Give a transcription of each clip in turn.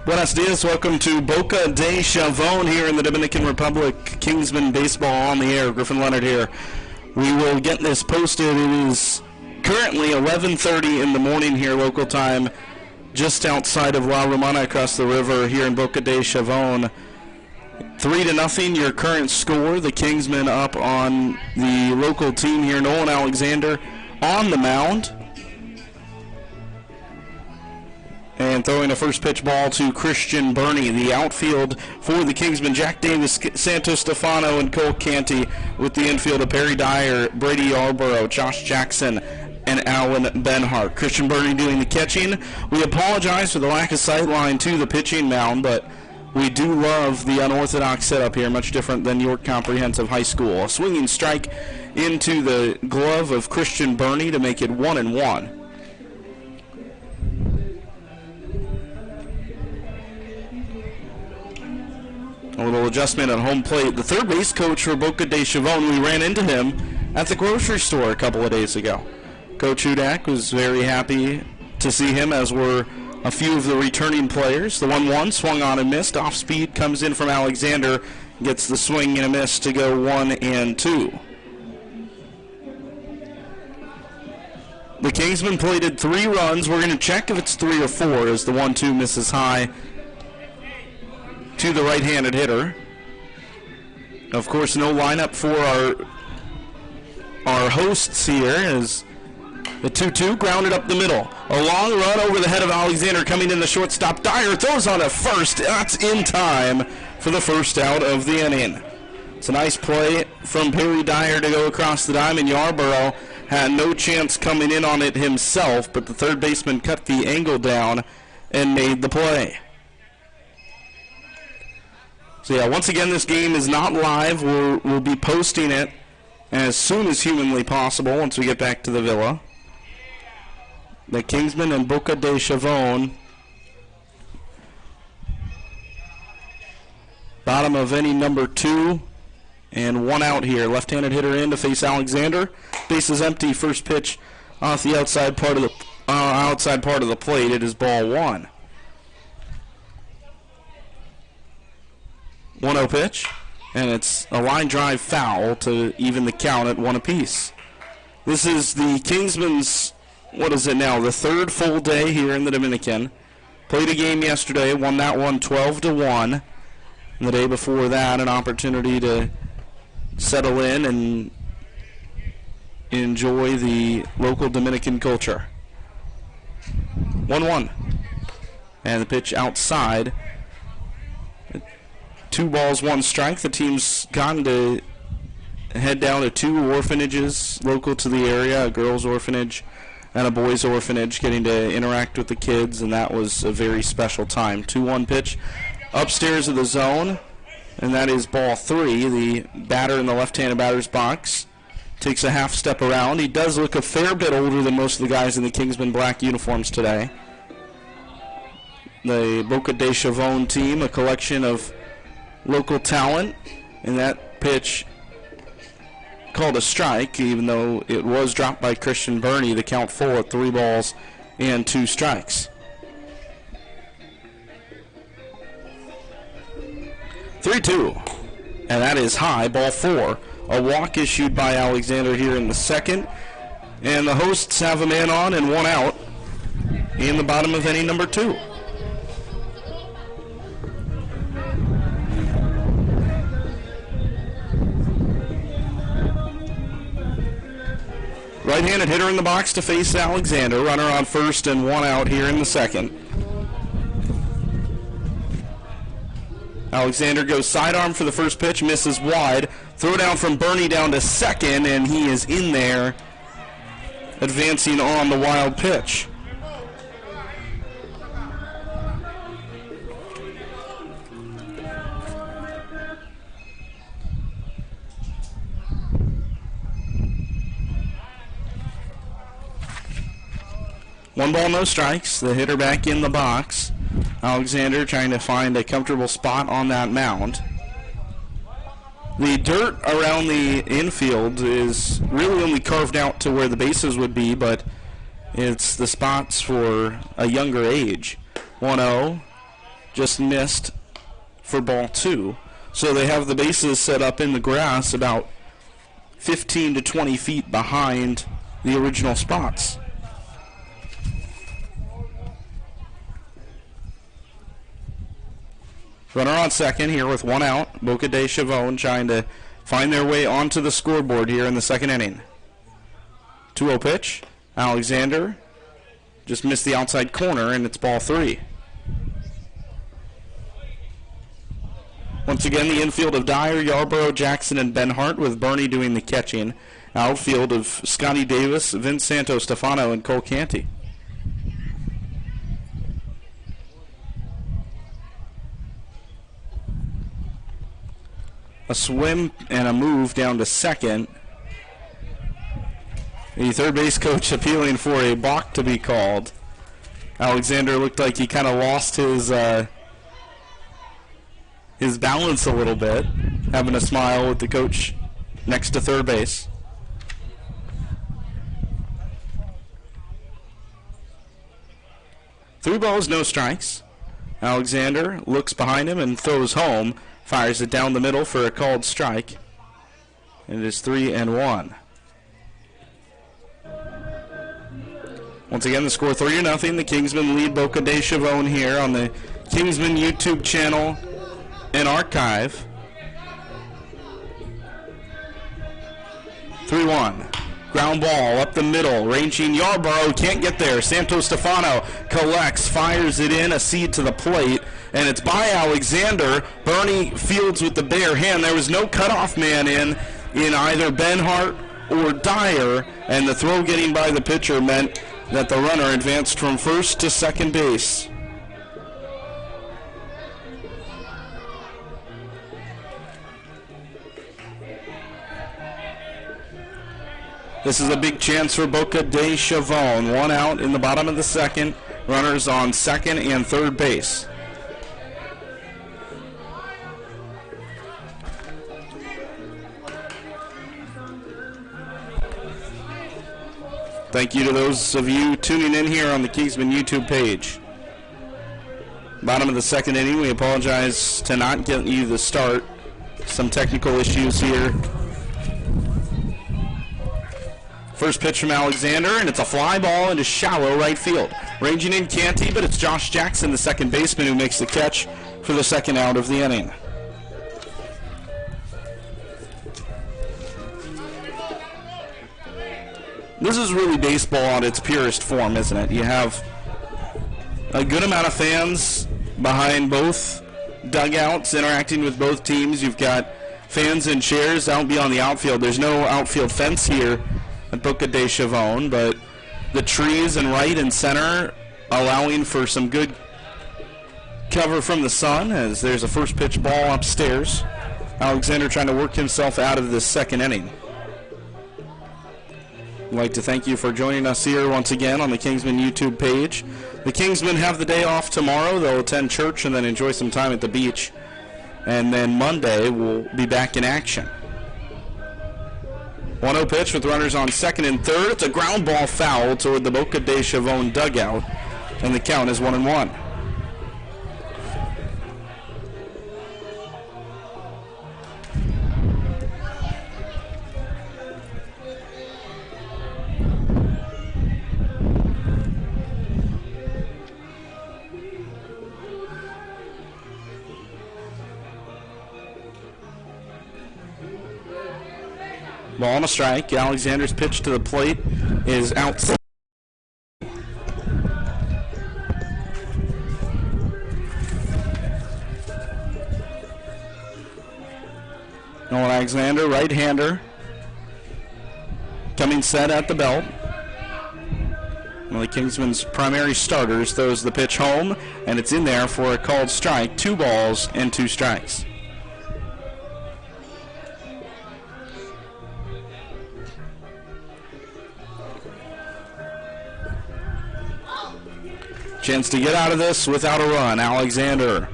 Buenos dias. Welcome to Boca de Chavon here in the Dominican Republic. Kingsmen baseball on the air. Griffin Leonard here. We will get this posted. It is currently 11:30 in the morning here, local time, just outside of La Romana across the river here in Boca de Chavon. 3-0 your current score. The Kingsmen up on the local team here. Nolan Alexander on the mound. And throwing a first pitch ball to Christian Burney. The outfield for the Kingsmen, Jack Davis, Santos Stefano, and Cole Canty, with the infield of Perry Dyer, Brady Yarborough, Josh Jackson, and Alan Benhart. Christian Burney doing the catching. We apologize for the lack of sight line to the pitching mound, but we do love the unorthodox setup here, much different than York Comprehensive High School. A swinging strike into the glove of Christian Burney to make it 1-1. A little adjustment at home plate. The third base coach for Boca de Chavon, we ran into him at the grocery store a couple of days ago. Coach Hudak was very happy to see him, as were a few of the returning players. The 1-1 swung on and missed. Off speed comes in from Alexander. Gets the swing and a miss to go 1-2. The Kingsmen plated 3 runs. We're going to check if it's 3 or 4 as the 1-2 misses high to the right-handed hitter. Of course, no lineup for our hosts here, as the 2-2 grounded up the middle. A long run over the head of Alexander coming in the shortstop. Dyer throws on a first. That's in time for the first out of the inning. It's a nice play from Perry Dyer to go across the diamond. Yarborough had no chance coming in on it himself, but the third baseman cut the angle down and made the play. So yeah, once again, this game is not live. We'll be posting it as soon as humanly possible once we get back to the Villa. The Kingsmen and Boca de Chavon. Bottom of inning number 2, and 1 out here. Left-handed hitter in to face Alexander. Base is empty. First pitch off the outside part of the plate. It is ball 1. 1-0 pitch, and it's a line drive foul to even the count at 1 apiece. This is the Kingsmen's, what is it now, the 3rd full day here in the Dominican. Played a game yesterday, won that one 12-1. And the day before that, an opportunity to settle in and enjoy the local Dominican culture. 1-1. And the pitch outside. 2 balls, 1 strike. The team's gotten to head down to 2 orphanages local to the area, a girls' orphanage and a boys' orphanage, getting to interact with the kids, and that was a very special time. 2-1 pitch upstairs of the zone, and that is ball 3. The batter in the left-handed batter's box takes a half step around. He does look a fair bit older than most of the guys in the Kingsmen black uniforms today. The Boca de Chavon team, a collection of local talent, and that pitch called a strike, even though it was dropped by Christian Burney. The count full at 3 balls and 2 strikes. 3-2, and that is high, ball 4. A walk issued by Alexander here in the 2nd, and the hosts have a man on and 1 out in the bottom of inning number 2. Right-handed hitter in the box to face Alexander. Runner on first and 1 out here in the 2nd. Alexander goes sidearm for the first pitch, misses wide. Throw down from Burney down to 2nd, and he is in there, advancing on the wild pitch. One ball, no strikes. The hitter back in the box. Alexander trying to find a comfortable spot on that mound. The dirt around the infield is really only carved out to where the bases would be, but it's the spots for a younger age. 1-0. just missed for ball 2. So they have the bases set up in the grass about 15 to 20 feet behind the original spots. Runner on second here with 1 out. Boca de Chavon trying to find their way onto the scoreboard here in the second inning. 2-0 pitch. Alexander just missed the outside corner, and it's ball 3. Once again, the infield of Dyer, Yarborough, Jackson, and Benhart, with Bernie doing the catching. Outfield of Scotty Davis, Vince Santo-Stefano, and Cole Canty. A swim and a move down to second. The third base coach appealing for a balk to be called. Alexander looked like he kind of lost his balance a little bit, having a smile with the coach next to third base. Three balls, no strikes. Alexander looks behind him and throws home. Fires it down the middle for a called strike. And it is 3-1. Once again, the score 3-0. The Kingsmen lead Boca de Chavon here on the Kingsmen YouTube channel and archive. 3-1. Ground ball up the middle. Ranging Yarborough. Can't get there. Santo-Stefano collects. Fires it in. A seed to the plate. And it's by Alexander. Bernie fields with the bare hand. There was no cutoff man in either Benhart or Dyer. And the throw getting by the pitcher meant that the runner advanced from first to second base. This is a big chance for Boca de Chavon. 1 out in the bottom of the second. Runners on second and third base. Thank you to those of you tuning in here on the Kingsmen YouTube page. Bottom of the second inning. We apologize to not getting you the start. Some technical issues here. First pitch from Alexander, and it's a fly ball into shallow right field. Ranging in Canty, but it's Josh Jackson, the second baseman, who makes the catch for the second out of the inning. This is really baseball at its purest form, isn't it? You have a good amount of fans behind both dugouts interacting with both teams. You've got fans in chairs out beyond the outfield. There's no outfield fence here at Boca de Chavon, but the trees in right and center allowing for some good cover from the sun, as there's a first pitch ball upstairs. Alexander trying to work himself out of this second inning. I'd like to thank you for joining us here once again on the Kingsmen YouTube page. The Kingsmen have the day off tomorrow. They'll attend church and then enjoy some time at the beach. And then Monday we'll be back in action. 1-0 pitch with runners on second and third. It's a ground ball foul toward the Boca de Chavon dugout, and the count is 1-1. Ball on a strike. Alexander's pitch to the plate is outside. Nolan Alexander, right-hander, coming set at the belt. One of the Kingsmen's primary starters throws the pitch home, and it's in there for a called strike. 2 balls and 2 strikes. Chance to get out of this without a run. Alexander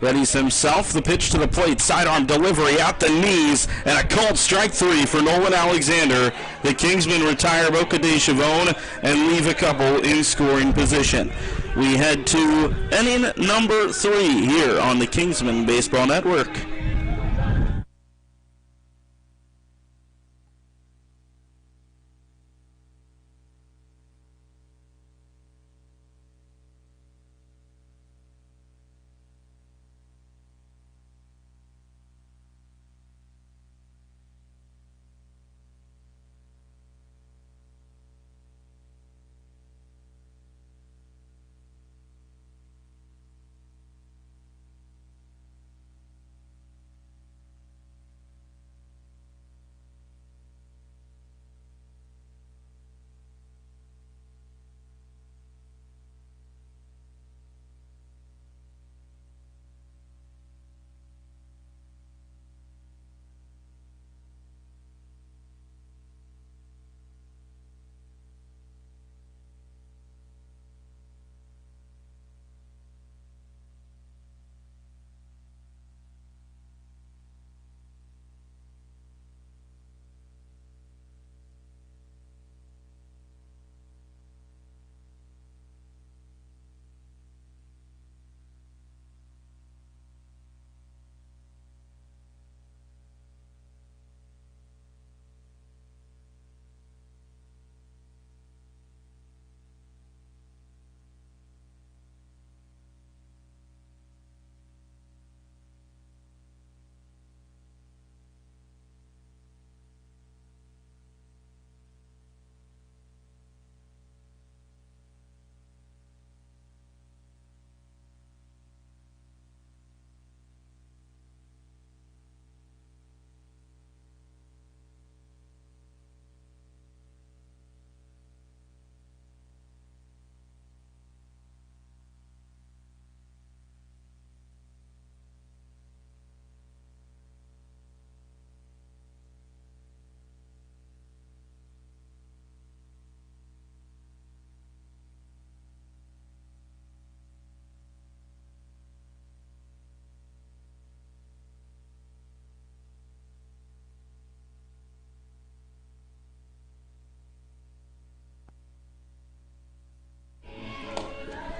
Readies himself, the pitch to the plate, sidearm delivery at the knees, and a called strike 3 for Nolan Alexander. The Kingsmen retire Boca de Chavon and leave a couple in scoring position. We head to inning number 3 here on the Kingsmen Baseball Network.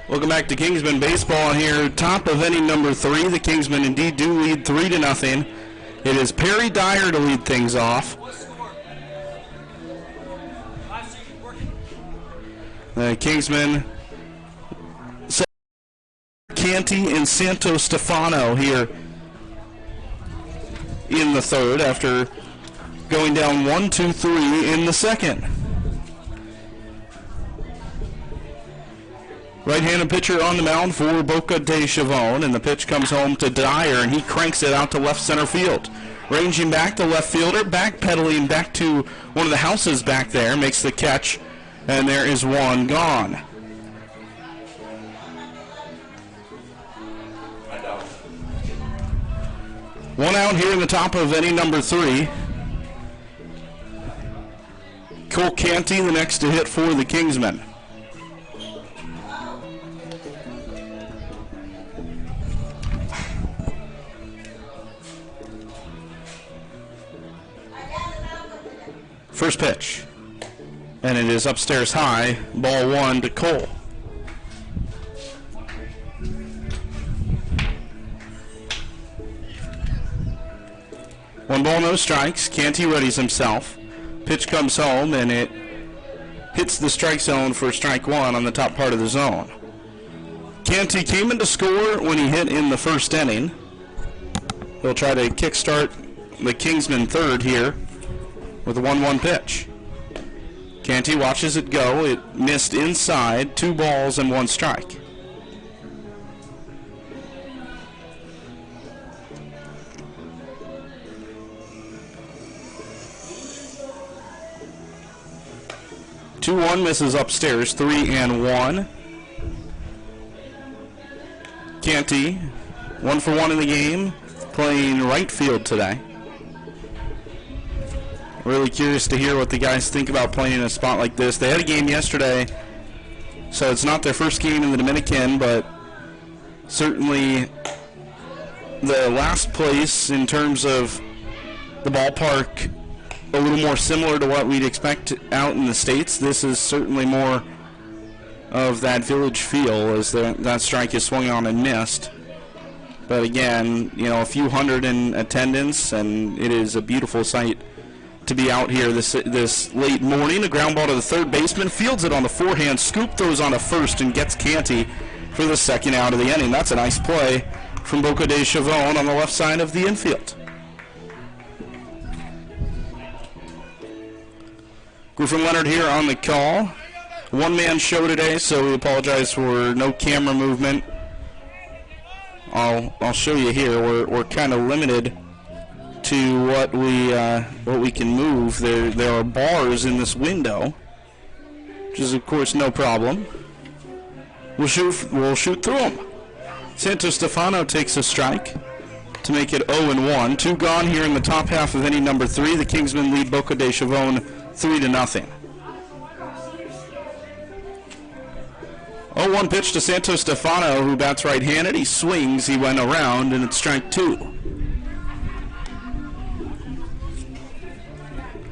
Welcome back to Kingsmen Baseball here. Top of inning number 3. The Kingsmen indeed do lead 3-0. It is Perry Dyer to lead things off. The Kingsmen, Canty and Santo Stefano here in the third after going down 1-2-3 in the second. Right-handed pitcher on the mound for Boca de Chavon, and the pitch comes home to Dyer, and he cranks it out to left center field. Ranging back to left fielder, backpedaling back to one of the houses back there, makes the catch, and there is one gone. One out here in the top of inning number 3. Cole Canty, the next to hit for the Kingsmen. First pitch, and it is upstairs high, ball 1 to Cole. One ball, no strikes. Canty readies himself. Pitch comes home, and it hits the strike zone for strike 1 on the top part of the zone. Canty came in to score when he hit in the first inning. He'll try to kickstart the Kingsmen third here with a 1-1 pitch. Canty watches it go. It missed inside, 2 balls and 1 strike. Two 1 misses upstairs, 3-1. Canty, 1 for 1 in the game, playing right field today. Really curious to hear what the guys think about playing in a spot like this. They had a game yesterday, so it's not their first game in the Dominican, but certainly the last place in terms of the ballpark a little more similar to what we'd expect out in the States. This is certainly more of that Village feel as that strike is swung on and missed. But again, you know, a few hundred in attendance, and it is a beautiful sight to be out here this late morning. A ground ball to the third baseman, fields it on the forehand, scoop throws on to first, and gets Canty for the second out of the inning. That's a nice play from Boca de Chavon on the left side of the infield. Griffin Leonard here on the call. One-man show today, so we apologize for no camera movement. I'll show you here. We're kind of limited to what we can move. There are bars in this window, which is of course no problem. We'll shoot through them. Santos Stefano takes a strike to make it 0-1. 2 gone here in the top half of inning number 3. The Kingsmen lead Boca de Chavon 3-0. 0-1 pitch to Santos Stefano, who bats right-handed. He swings, he went around, and it's strike 2.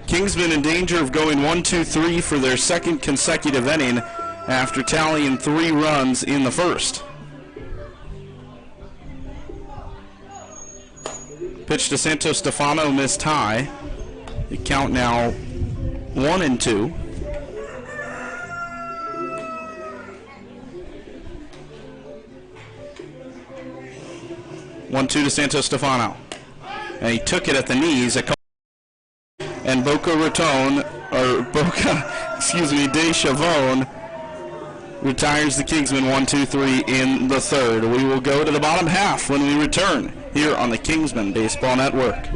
Kingsmen in danger of going 1-2-3 for their second consecutive inning after tallying 3 runs in the first. Pitch to Santos Stefano, missed high. The count now 1-2. One-two to Santos Stefano, and he took it at the knees. And Boca de Chavon retires the Kingsmen 1-2-3 in the third. We will go to the bottom half when we return here on the Kingsmen Baseball Network.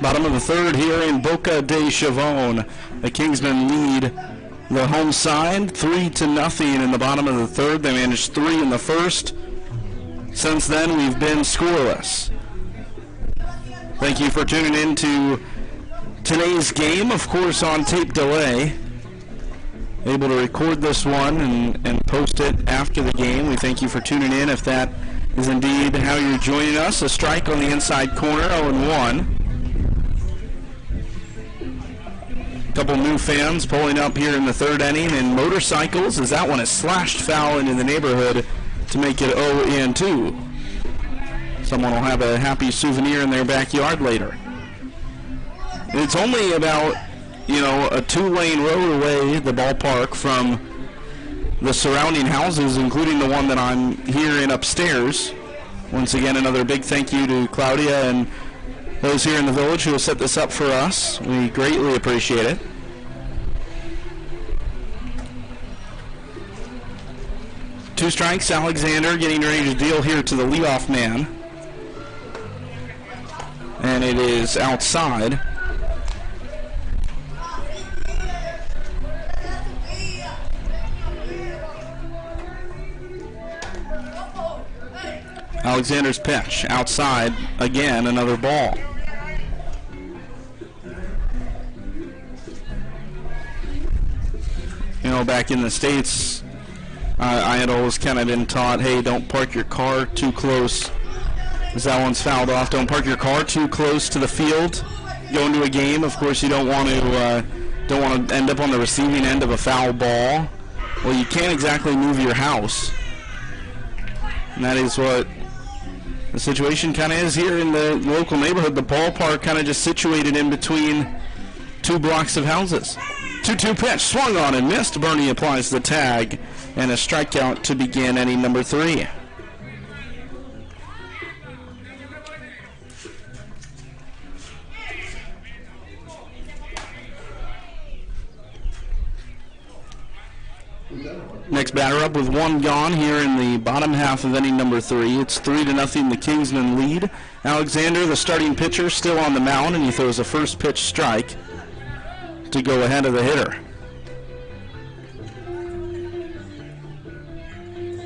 Bottom of the third here in Boca de Chavon. The Kingsmen lead the home side 3-0 in the bottom of the third. They managed 3 in the first. Since then, we've been scoreless. Thank you for tuning in to today's game, of course, on tape delay. Able to record this one and post it after the game. We thank you for tuning in if that is indeed how you're joining us. A strike on the inside corner, 0-1. A couple new fans pulling up here in the third inning, and motorcycles as that one is slashed foul into the neighborhood to make it 0-2. Someone will have a happy souvenir in their backyard later. It's only about you know, a 2-lane road away, the ballpark, from the surrounding houses, including the one that I'm here in upstairs. Once again, another big thank you to Claudia and those here in the village who have set this up for us. We greatly appreciate it. Two strikes, Alexander getting ready to deal here to the leadoff man. And it is outside. Alexander's pitch, outside, again, another ball. You know, back in the States, I had always kind of been taught, hey, don't park your car too close. As that one's fouled off, don't park your car too close to the field. Going to a game, of course, you don't want to end up on the receiving end of a foul ball. Well, you can't exactly move your house. And that is what the situation kind of is here in the local neighborhood. The ballpark kind of just situated in between two blocks of houses. 2-2 pitch, swung on and missed. Bernie applies the tag, and a strikeout to begin inning number 3. Next batter up with one gone here in the bottom half of inning number 3. It's 3-0, the Kingsmen lead. Alexander, the starting pitcher, still on the mound, and he throws a first pitch strike to go ahead of the hitter.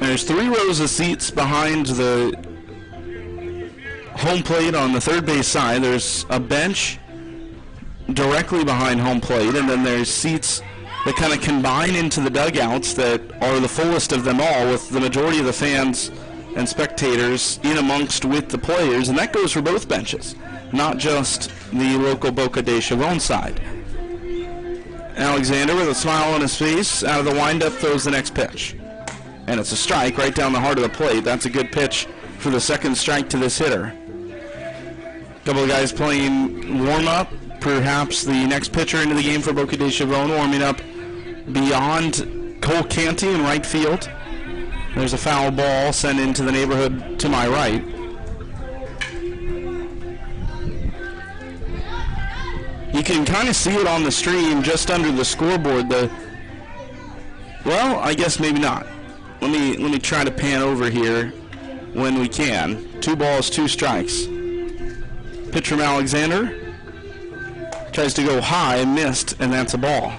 There's 3 rows of seats behind the home plate on the third base side. There's a bench directly behind home plate, and then there's seats that kind of combine into the dugouts that are the fullest of them all, with the majority of the fans and spectators in amongst with the players, and that goes for both benches, not just the local Boca de Chavon side. Alexander, with a smile on his face, out of the windup, throws the next pitch. And it's a strike right down the heart of the plate. That's a good pitch for the second strike to this hitter. A couple of guys playing warm-up. Perhaps the next pitcher into the game for Boca de Chavon warming up beyond Cole Canty in right field. There's a foul ball sent into the neighborhood to my right. You can kind of see it on the stream just under the scoreboard. Well, I guess maybe not. Let me try to pan over here when we can. 2 balls, 2 strikes. Pitch from Alexander. Tries to go high, missed, and that's a ball.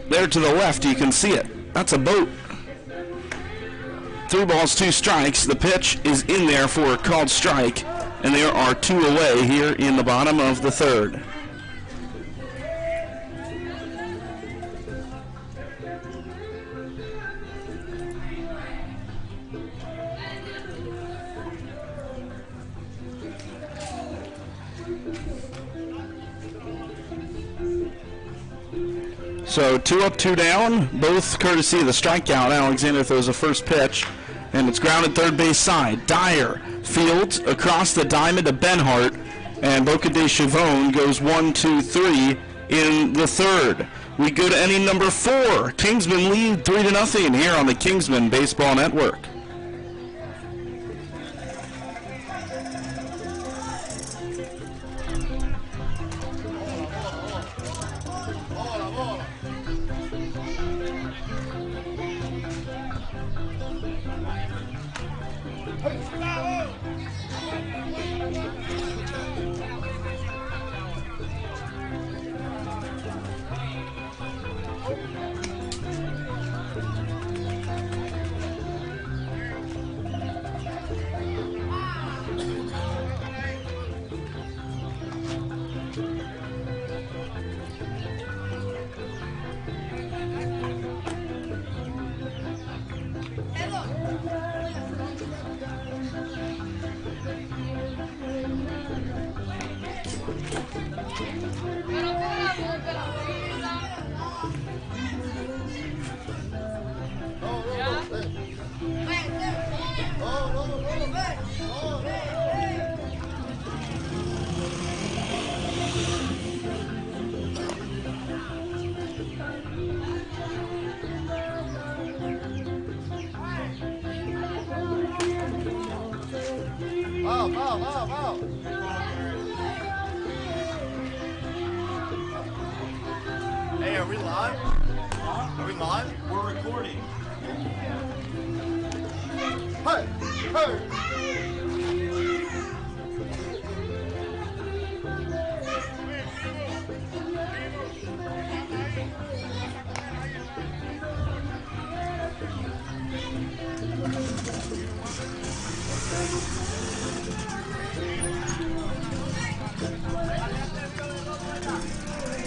There to the left, you can see it. That's a boat. 3 balls, 2 strikes. The pitch is in there for a called strike, and there are 2 away here in the bottom of the 3rd. So 2 up, 2 down, both courtesy of the strikeout. Alexander throws a first pitch, and it's grounded third base side. Dyer fields across the diamond to Benhart, and Boca de Chavon goes 1-2-3 in the 3rd. We go to inning number 4. Kingsmen lead 3-0 here on the Kingsmen Baseball Network. Hey, are we live? Are we live? We're recording. Hey! Hey!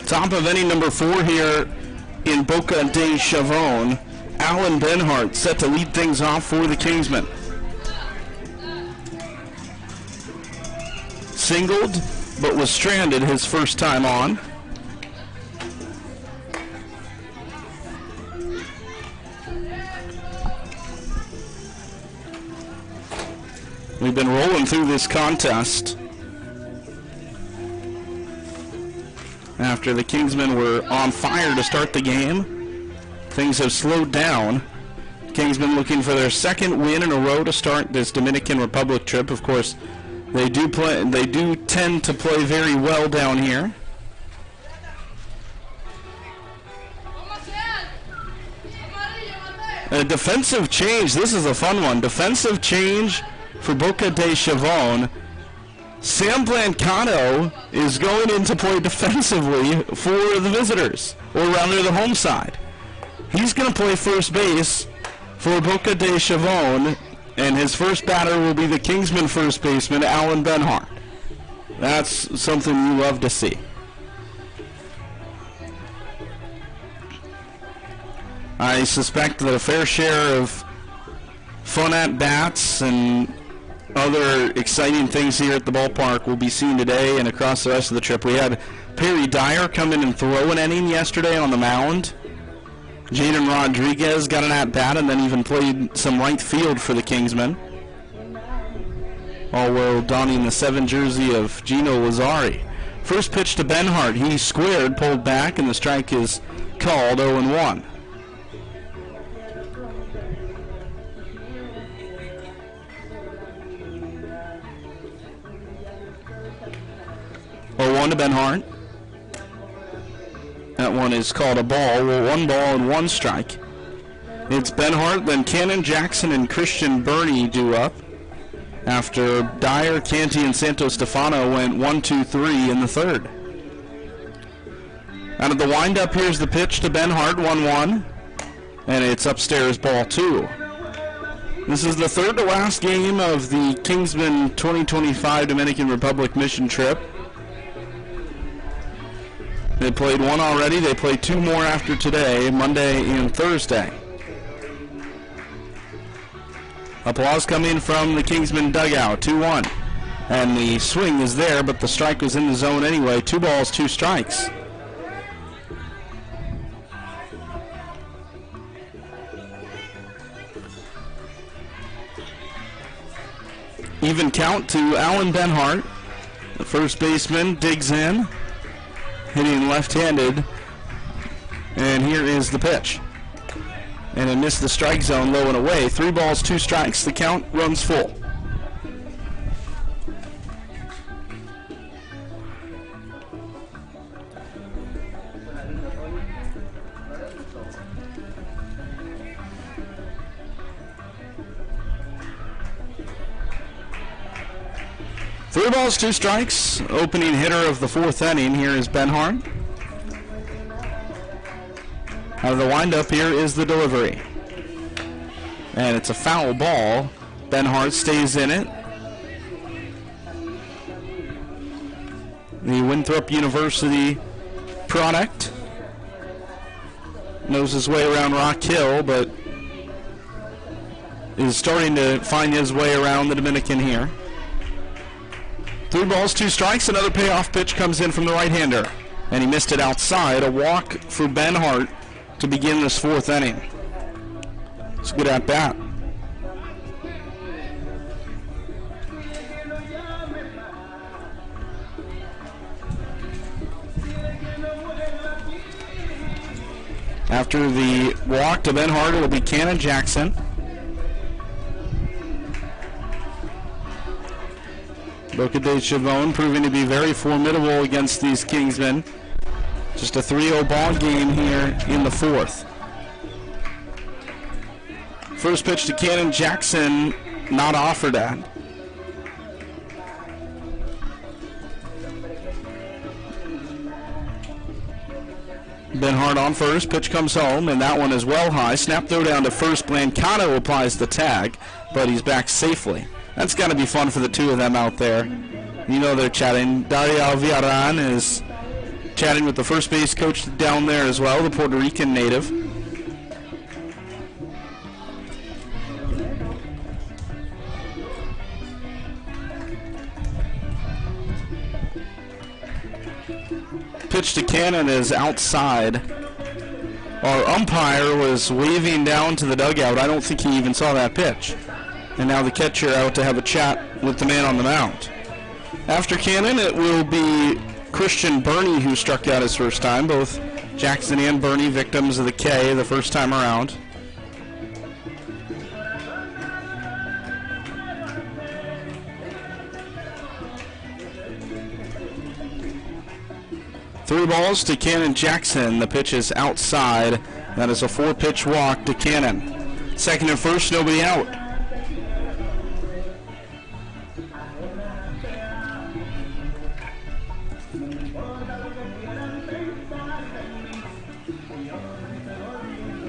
Top of inning number 4 here in Boca de Chavon. Alan Benhart set to lead things off for the Kingsmen. Singled, but was stranded his first time on. We've been rolling through this contest after the Kingsmen were on fire to start the game. Things have slowed down. Kingsmen looking for their second win in a row to start this Dominican Republic trip. Of course, they do tend to play very well down here. A defensive change. This is a fun one. Defensive change for Boca de Chavon. Sam Blancano is going in to play defensively for the visitors, or rather the home side. He's going to play first base for Boca de Chavon, and his first batter will be the Kingsman first baseman, Alan Benhart. That's something you love to see. I suspect that a fair share of fun at-bats and other exciting things here at the ballpark will be seen today and across the rest of the trip. We had Perry Dyer come in and throw an inning yesterday on the mound. Jaden Rodriguez got an at-bat and then even played some right field for the Kingsmen, all while donning the 7 jersey of Gino Lazzari. First pitch to Benhart. He squared, pulled back, and the strike is called 0-1. One to Benhart. That one is called a ball. Well, 1 ball and 1 strike. It's Benhart, then Cannon Jackson and Christian Burney due up after Dyer, Canty, and Santo Stefano went 1-2-3 in the third. Out of the windup, here's the pitch to Benhart, 1-1, and it's upstairs, ball 2. This is the third to last game of the Kingsmen 2025 Dominican Republic mission trip. They played 1 already. They play 2 more after today, Monday and Thursday. Applause coming from the Kingsmen dugout, 2-1. And the swing is there, but the strike was in the zone anyway. 2 balls, 2 strikes. Even count to Alan Benhart. The first baseman digs in, hitting left-handed, and here is the pitch. And it missed the strike zone, low and away. 3 balls, 2 strikes. The count runs full. Three balls, 2 strikes. Opening hitter of the 4th inning. Here is Benhart. Out of the windup, here is the delivery. And it's a foul ball. Benhart stays in it. The Winthrop University product. Knows his way around Rock Hill, but is starting to find his way around the Dominican here. 3 balls, 2 strikes. Another payoff pitch comes in from the right-hander, and he missed it outside. A walk for Benhart to begin this 4th inning. It's a good at-bat. After the walk to Benhart, it will be Cannon Jackson. Boca de Chavon proving to be very formidable against these Kingsmen. Just a 3-0 ball game here in the fourth. First pitch to Cannon Jackson, not offered at. Ben Hart on first, pitch comes home, and that one is well high. Snap throw down to first. Blancado applies the tag, but he's back safely. That's got to be fun for the two of them out there. You know they're chatting. Dario Villaran is chatting with the first base coach down there as well, the Puerto Rican native. Pitch to Cannon is outside. Our umpire was waving down to the dugout. I don't think he even saw that pitch. And now the catcher out to have a chat with the man on the mound. After Cannon, it will be Christian Burney who struck out his first time. Both Jackson and Burney victims of the K the first time around. Three balls to Cannon Jackson. The pitch is outside. That is a 4-pitch walk to Cannon. Second and first, nobody out.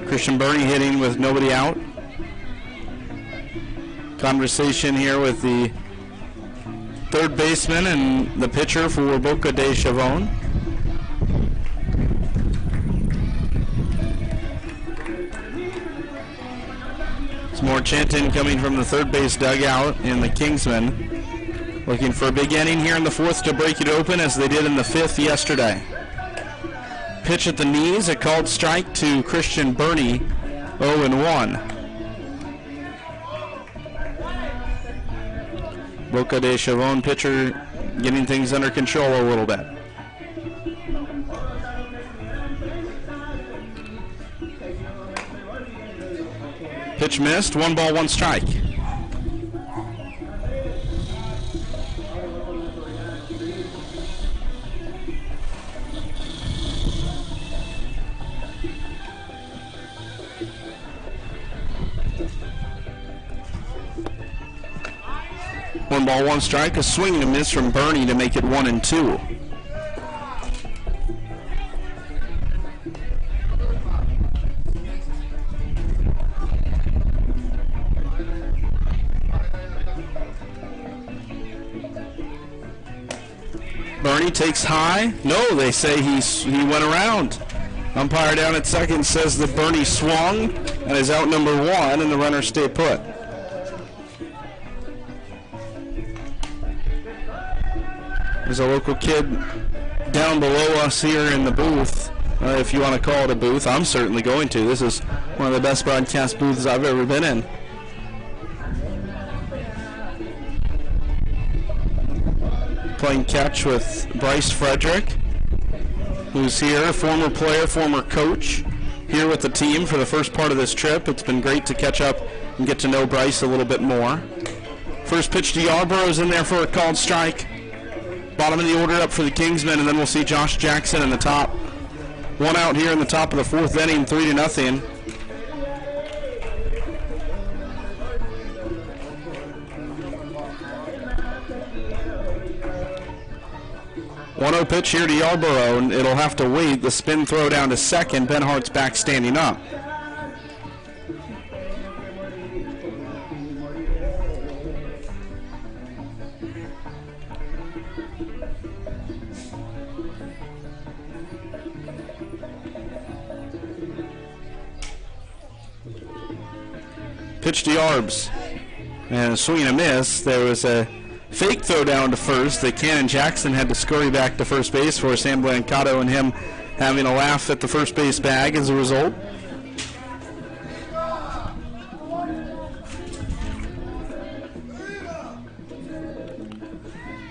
Christian Burney hitting with nobody out. Conversation here with the third baseman and the pitcher for Boca de Chavon. More chanting coming from the third base dugout in the Kingsmen. Looking for a big inning here in the fourth to break it open as they did in the fifth yesterday. Pitch at the knees, a called strike to Christian Burney, 0-1. Boca de Chavon pitcher getting things under control a little bit. Pitch missed, 1 ball, 1 strike. One ball, 1 strike, a swing and a miss from Burney to make it 1-2. Burney takes high. No, they say he went around. Umpire down at second says that Burney swung and is out number 1, and the runners stay put. There's a local kid down below us here in the booth, if you want to call it a booth. I'm certainly going to. This is one of the best broadcast booths I've ever been in. Playing catch with Bryce Frederick, who's here, former player, former coach, here with the team for the first part of this trip. It's been great to catch up and get to know Bryce a little bit more. First pitch to Yarborough's in there for a called strike. Bottom of the order up for the Kingsmen, and then we'll see Josh Jackson in the top. 1 out here in the top of the fourth inning, 3-0. 1-0 pitch here to Yarborough, and it'll have to wait. The spin throw down to second. Ben Hart's back standing up. Pitch to Yarbs. And a swing and a miss. There was a fake throw down to first that Cannon Jackson had to scurry back to first base for. Sam Blancado and him having a laugh at the first base bag as a result.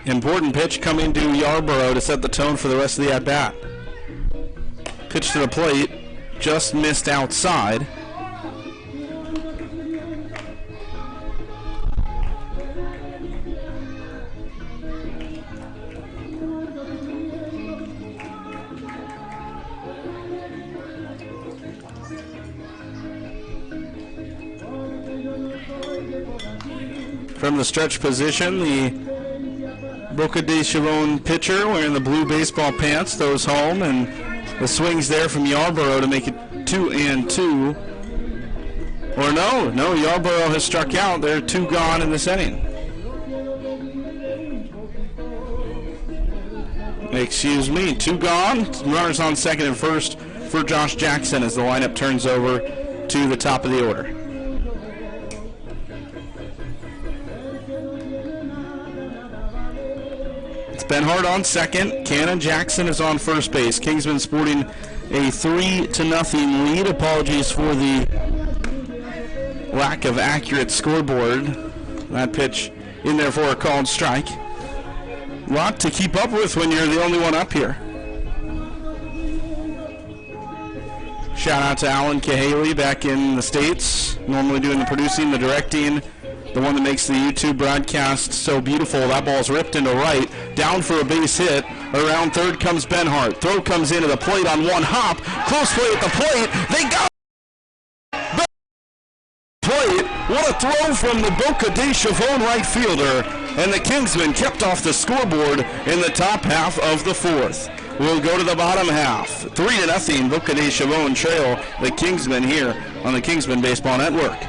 Important pitch coming to Yarborough to set the tone for the rest of the at-bat. Pitch to the plate, just missed outside. From the stretch position, the Boca de Chavon pitcher wearing the blue baseball pants throws home, and the swing's there from Yarborough to make it 2-2. Or no, Yarborough has struck out. There are 2 gone in this inning. Excuse me, 2 gone. Runners on second and first for Josh Jackson as the lineup turns over to the top of the order. It's Benhart on second. Cannon Jackson is on first base. Kingsman sporting a 3-0 lead. Apologies for the lack of accurate scoreboard. That pitch in there for a called strike. A lot to keep up with when you're the only one up here. Shout out to Alan Cahaley back in the States, normally doing the producing, the directing, the one that makes the YouTube broadcast so beautiful. That ball's ripped into right, down for a base hit. Around third comes Benhart. Throw comes into the plate on one hop. Close play at the plate. They got plate. What a throw from the Boca de Chavon right fielder. And the Kingsmen kept off the scoreboard in the top half of the fourth. We'll go to the bottom half. 3-0 Boca de Chavon trail the Kingsmen here on the Kingsmen Baseball Network.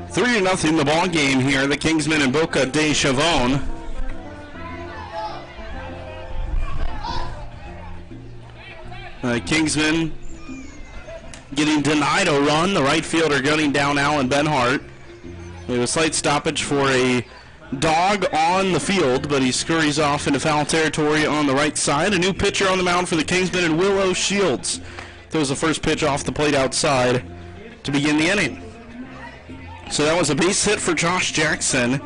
Three to nothing the ball game here. The Kingsmen and Boca de Chavon. Kingsmen getting denied a run. The right fielder gunning down Alan Benhart. We have a slight stoppage for a dog on the field, but he scurries off into foul territory on the right side. A new pitcher on the mound for the Kingsmen, and Willow Shields throws the first pitch off the plate outside to begin the inning. So that was a base hit for Josh Jackson.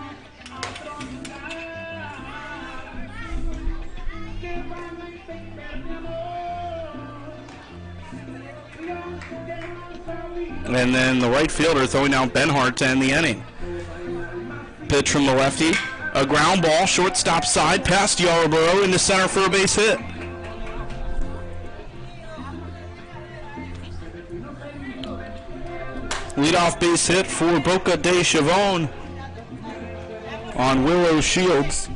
And then the right fielder throwing out Benhart to end the inning. Pitch from the lefty. A ground ball, shortstop side, past Yarborough into center for a base hit. Leadoff base hit for Boca de Chavon on Willow Shields.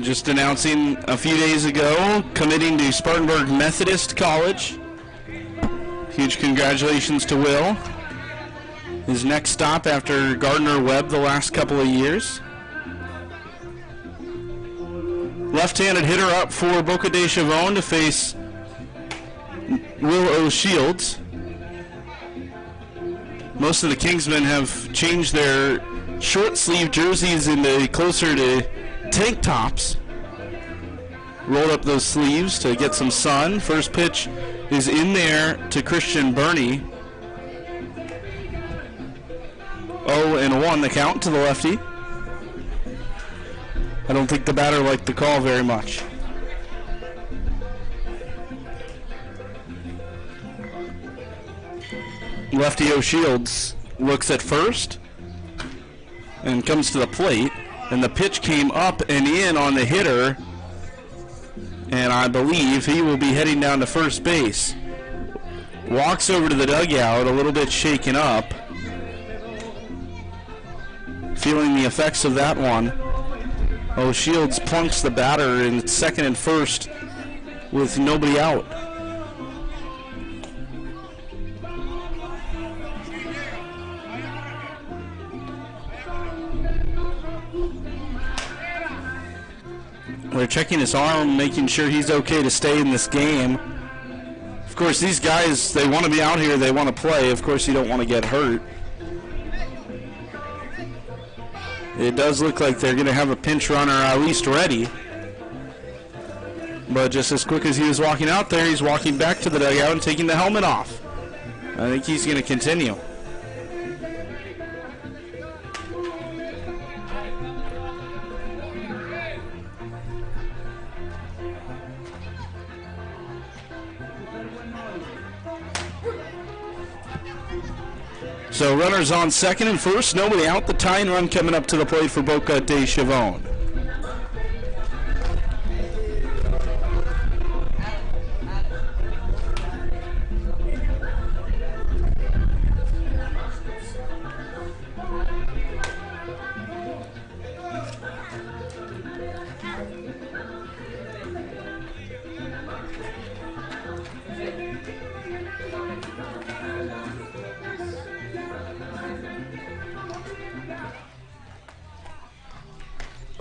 Just announcing a few days ago, committing to Spartanburg Methodist College. Huge congratulations to Will. His next stop after Gardner Webb the last couple of years. Left-handed hitter up for Boca de Chavon to face Willow Shields. Most of the Kingsmen have changed their short sleeve jerseys into closer to tank tops. Rolled up those sleeves to get some sun. First pitch is in there to Christian Burney. 0-1 the count to the lefty. I don't think the batter liked the call very much. Lefty O'Shields looks at first and comes to the plate, and the pitch came up and in on the hitter, and I believe he will be heading down to first base. Walks over to the dugout, a little bit shaken up, feeling the effects of that one. O'Shields plunks the batter in second and first with nobody out. They're checking his arm, making sure he's okay to stay in this game. Of course, these guys, they want to be out here, they want to play. Of course, you don't want to get hurt. It does look like they're going to have a pinch runner at least ready. But just as quick as he was walking out there, he's walking back to the dugout and taking the helmet off. I think he's going to continue. So runners on second and first, nobody out. The tying run coming up to the plate for Boca de Chavon.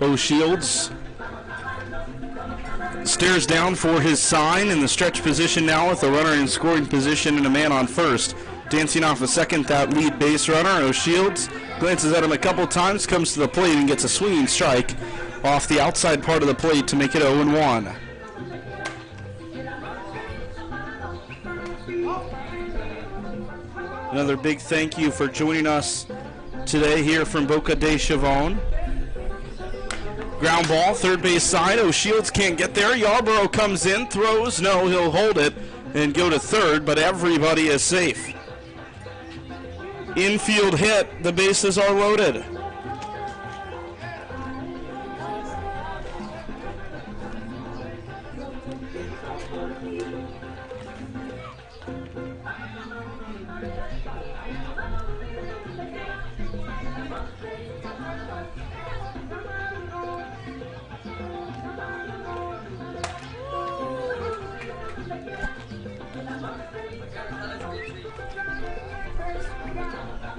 O'Shields stares down for his sign in the stretch position now with a runner in scoring position and a man on first. Dancing off a second, that lead base runner. O'Shields glances at him a couple times, comes to the plate and gets a swinging strike off the outside part of the plate to make it 0-1. Another big thank you for joining us today here from Boca de Chavon. Ground ball, third base side. O'Shields can't get there. Yarborough comes in, throws. No, he'll hold it and go to third, but everybody is safe. Infield hit. The bases are loaded.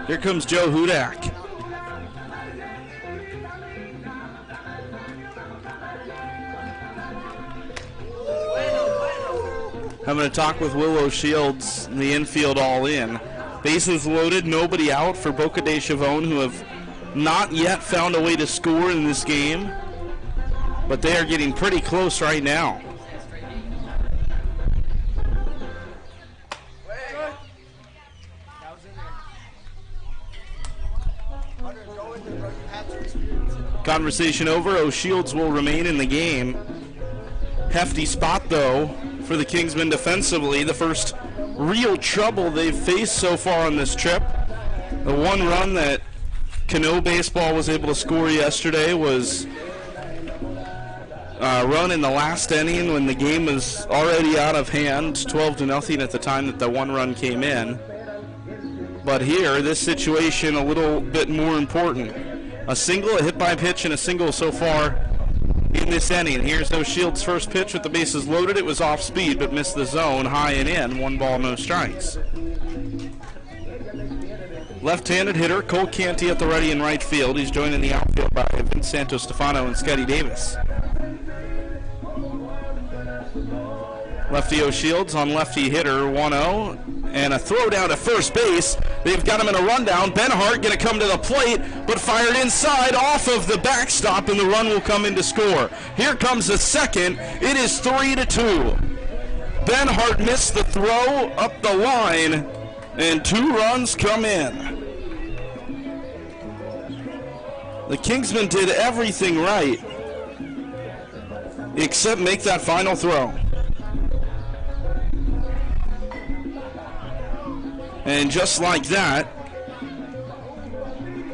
Here comes Joe Hudak. Having a talk with Willow Shields, the infield all in. Bases loaded, nobody out for Boca de Chavon, who have not yet found a way to score in this game, but they are getting pretty close right now. Conversation over. O'Shields will remain in the game. Hefty spot, though, for the Kingsmen defensively. The first real trouble they've faced so far on this trip. The one run that Cano Baseball was able to score yesterday was run in the last inning when the game was already out of hand, 12-0 at the time that the one run came in. But here, this situation a little bit more important. A single, a hit by pitch, and a single so far in this inning. Here's O'Shields' first pitch with the bases loaded. It was off speed, but missed the zone, high and in. 1 ball, no strikes. Left-handed hitter Cole Canty at the ready and right field. He's joined in the outfield by Vincenzo Stefano and Scotty Davis. Lefty O'Shields on lefty hitter 1-0, and a throw down to first base. They've got him in a rundown. Ben Hart going to come to the plate, but fired inside off of the backstop, and the run will come in to score. Here comes the second. It is 3-2. Ben Hart missed the throw up the line, and 2 runs come in. The Kingsmen did everything right except make that final throw. And just like that,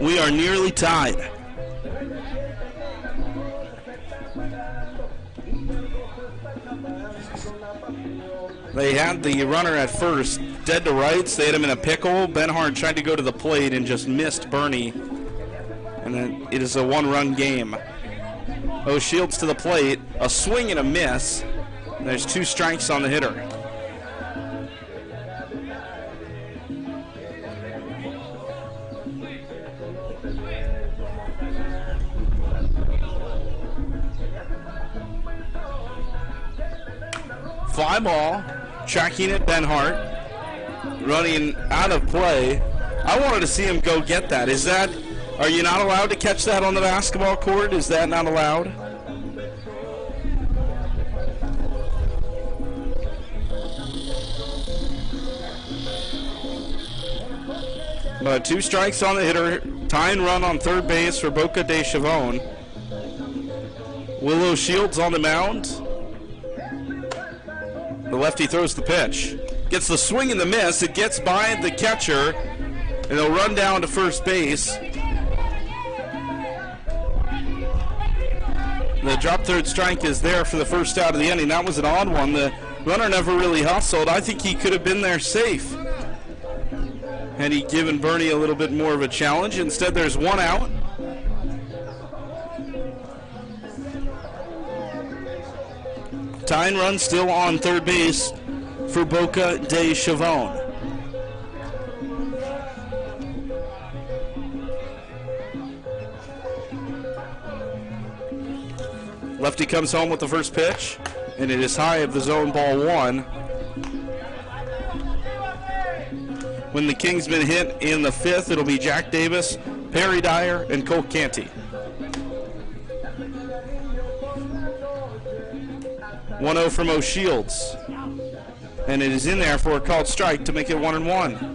we are nearly tied. They had the runner at first dead to rights. They had him in a pickle. Ben Hart tried to go to the plate and just missed Bernie. And then it is a 1-run game. O'Shields to the plate, a swing and a miss. There's 2 strikes on the hitter. Fly ball, tracking it, Ben Hart, running out of play. I wanted to see him go get that. Are you not allowed to catch that on the basketball court? Is that not allowed? But 2 strikes on the hitter, tying run on third base for Boca de Chavon. Willow Shields on the mound. The lefty throws the pitch. Gets the swing and the miss. It gets by the catcher, and they'll run down to first base. The drop third strike is there for the first out of the inning. That was an odd one. The runner never really hustled. I think he could have been there safe had he given Bernie a little bit more of a challenge. Instead, there's 1 out. Tying run still on third base for Boca de Chavon. Lefty comes home with the first pitch, and it is high of the zone, ball 1. When the Kingsmen hit in the 5th, it'll be Jack Davis, Perry Dyer, and Cole Canty. 1-0 from O'Shields, and it is in there for a called strike to make it 1-1.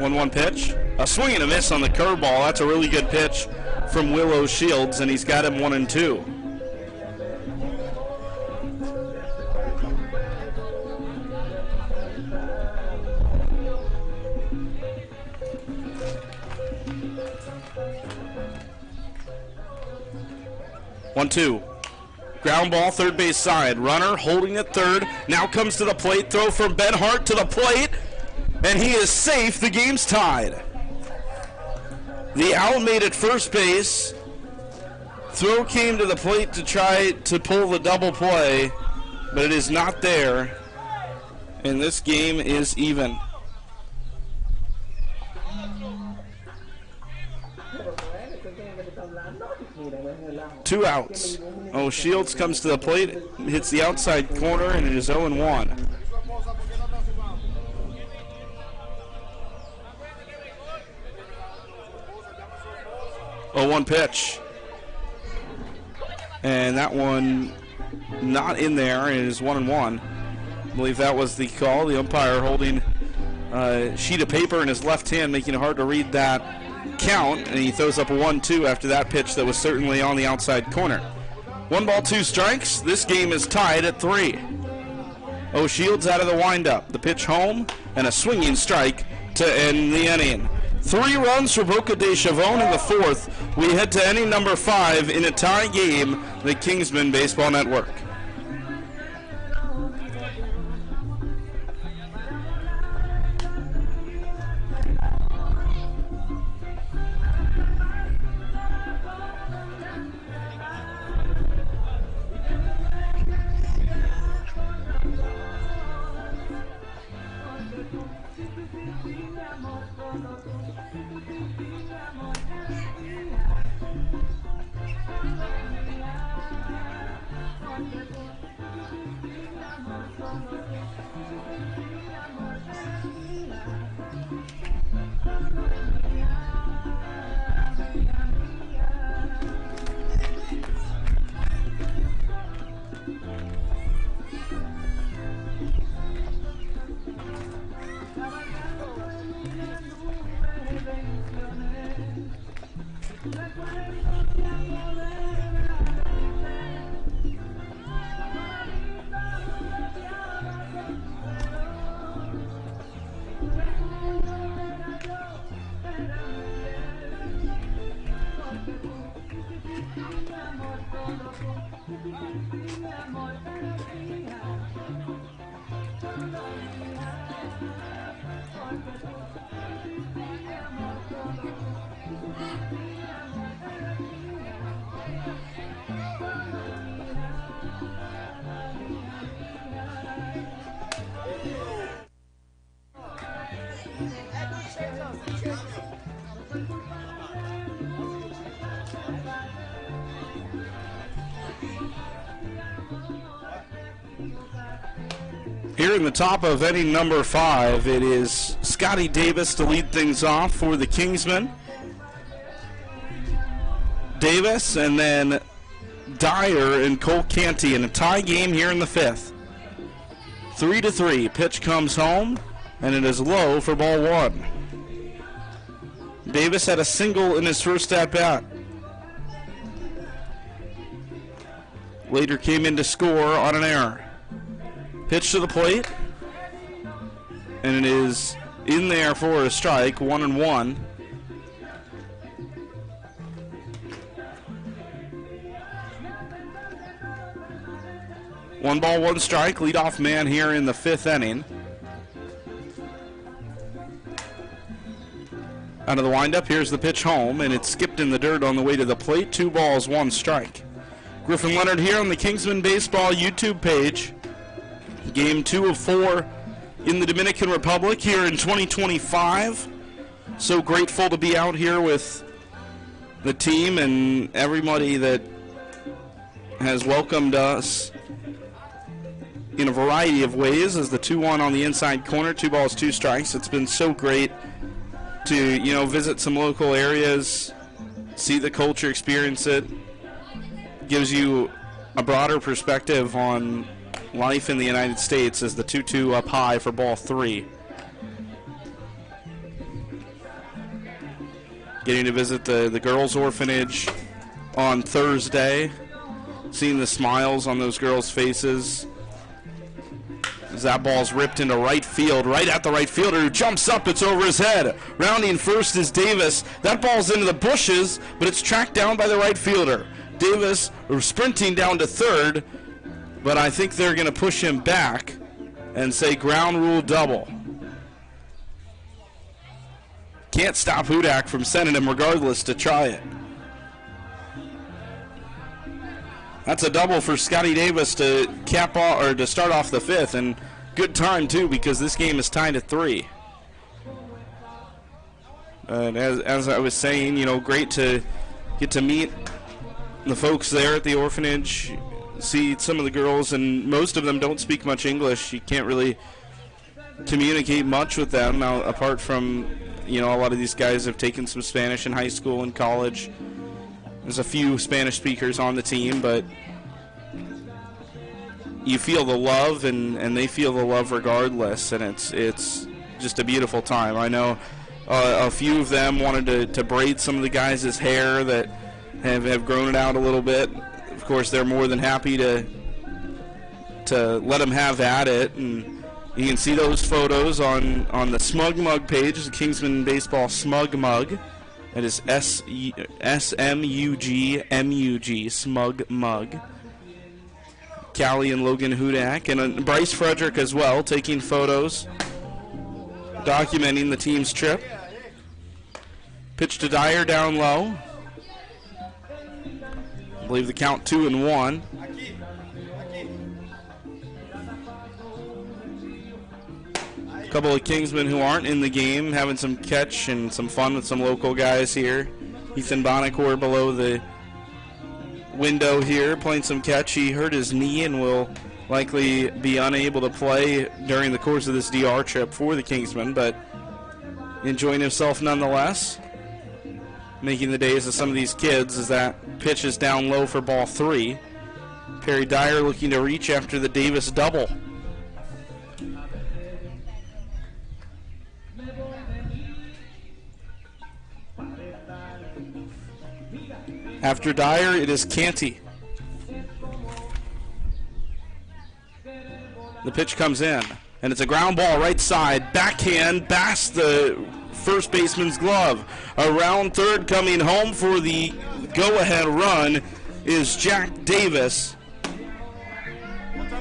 One pitch, a swing and a miss on the curveball. That's a really good pitch from Will O'Shields, and he's got him 1-2. One-two. Ground ball, third base side. Runner holding at third. Now comes to the plate. Throw from Ben Hart to the plate. And he is safe. The game's tied. The out made at first base. Throw came to the plate to try to pull the double play, but it is not there. And this game is even. Two outs. O'Shields comes to the plate, hits the outside corner, and it is 0-1. A 1 pitch. And that one not in there. It is 1-1. I believe that was the call. The umpire holding a sheet of paper in his left hand, making it hard to read that count. And he throws up a 1-2 after that pitch that was certainly on the outside corner. 1 ball, 2 strikes. This game is tied at 3. O'Shields out of the windup. The pitch home and a swinging strike to end the inning. 3 runs for Boca de Chavon in the 4th. We head to inning number 5 in a tie game, the Kingsmen Baseball Network. Here in the top of inning number 5, it is Scotty Davis to lead things off for the Kingsmen. Davis and then Dyer and Cole Canty in a tie game here in the 5th. 3-3. Pitch comes home, and it is low for ball 1. Davis had a single in his first at-bat. Later came in to score on an error. Pitch to the plate, and it is in there for a strike, 1-1. One ball, one strike, leadoff man here in the 5th inning. Out of the windup, here's the pitch home, and it's skipped in the dirt on the way to the plate. 2 balls, 1 strike. Griffin Leonard here on the Kingsman Baseball YouTube page. Game 2 of 4 in the Dominican Republic here in 2025. So grateful to be out here with the team and everybody that has welcomed us in a variety of ways as the 2-1 on the inside corner, 2 balls, 2 strikes. It's been so great to, visit some local areas, see the culture, experience it. Gives you a broader perspective on life in the United States as the 2-2 up high for ball 3. Getting to visit the girls' orphanage on Thursday, seeing the smiles on those girls' faces as that ball's ripped into right field, right at the right fielder who jumps up. It's over his head. Rounding first is Davis. That ball's into the bushes, but it's tracked down by the right fielder. Davis sprinting down to third, but I think they're going to push him back and say ground rule double. Can't stop Hudak from sending him regardless to try it. That's a double for Scotty Davis to cap off, or to start off the 5th, and good time too because this game is tied at 3. And as I was saying, great to get to meet the folks there at the orphanage, see some of the girls, and most of them don't speak much English. You can't really communicate much with them now, apart from, a lot of these guys have taken some Spanish in high school and college. There's a few Spanish speakers on the team, but you feel the love, and they feel the love regardless, and it's just a beautiful time. I know a few of them wanted to braid some of the guys' hair that have grown it out a little bit. Of course, they're more than happy to to let him have at it. And you can see those photos on the Smug Mug page, the Kingsman Baseball Smug Mug. That is SMUGMUG, Smug Mug. Callie and Logan Hudak, and Bryce Frederick as well, taking photos, documenting the team's trip. Pitch to Dyer down low. I believe the count 2-1. A couple of Kingsmen who aren't in the game having some catch and some fun with some local guys here. Ethan Bonacore below the window here playing some catch. He hurt his knee and will likely be unable to play during the course of this DR trip for the Kingsmen, but enjoying himself nonetheless. Making the days of some of these kids as that pitch is down low for ball 3. Perry Dyer looking to reach after the Davis double. After Dyer, it is Canty. The pitch comes in, and it's a ground ball right side. Backhand, past the first baseman's glove. Around third, coming home for the go-ahead run is Jack Davis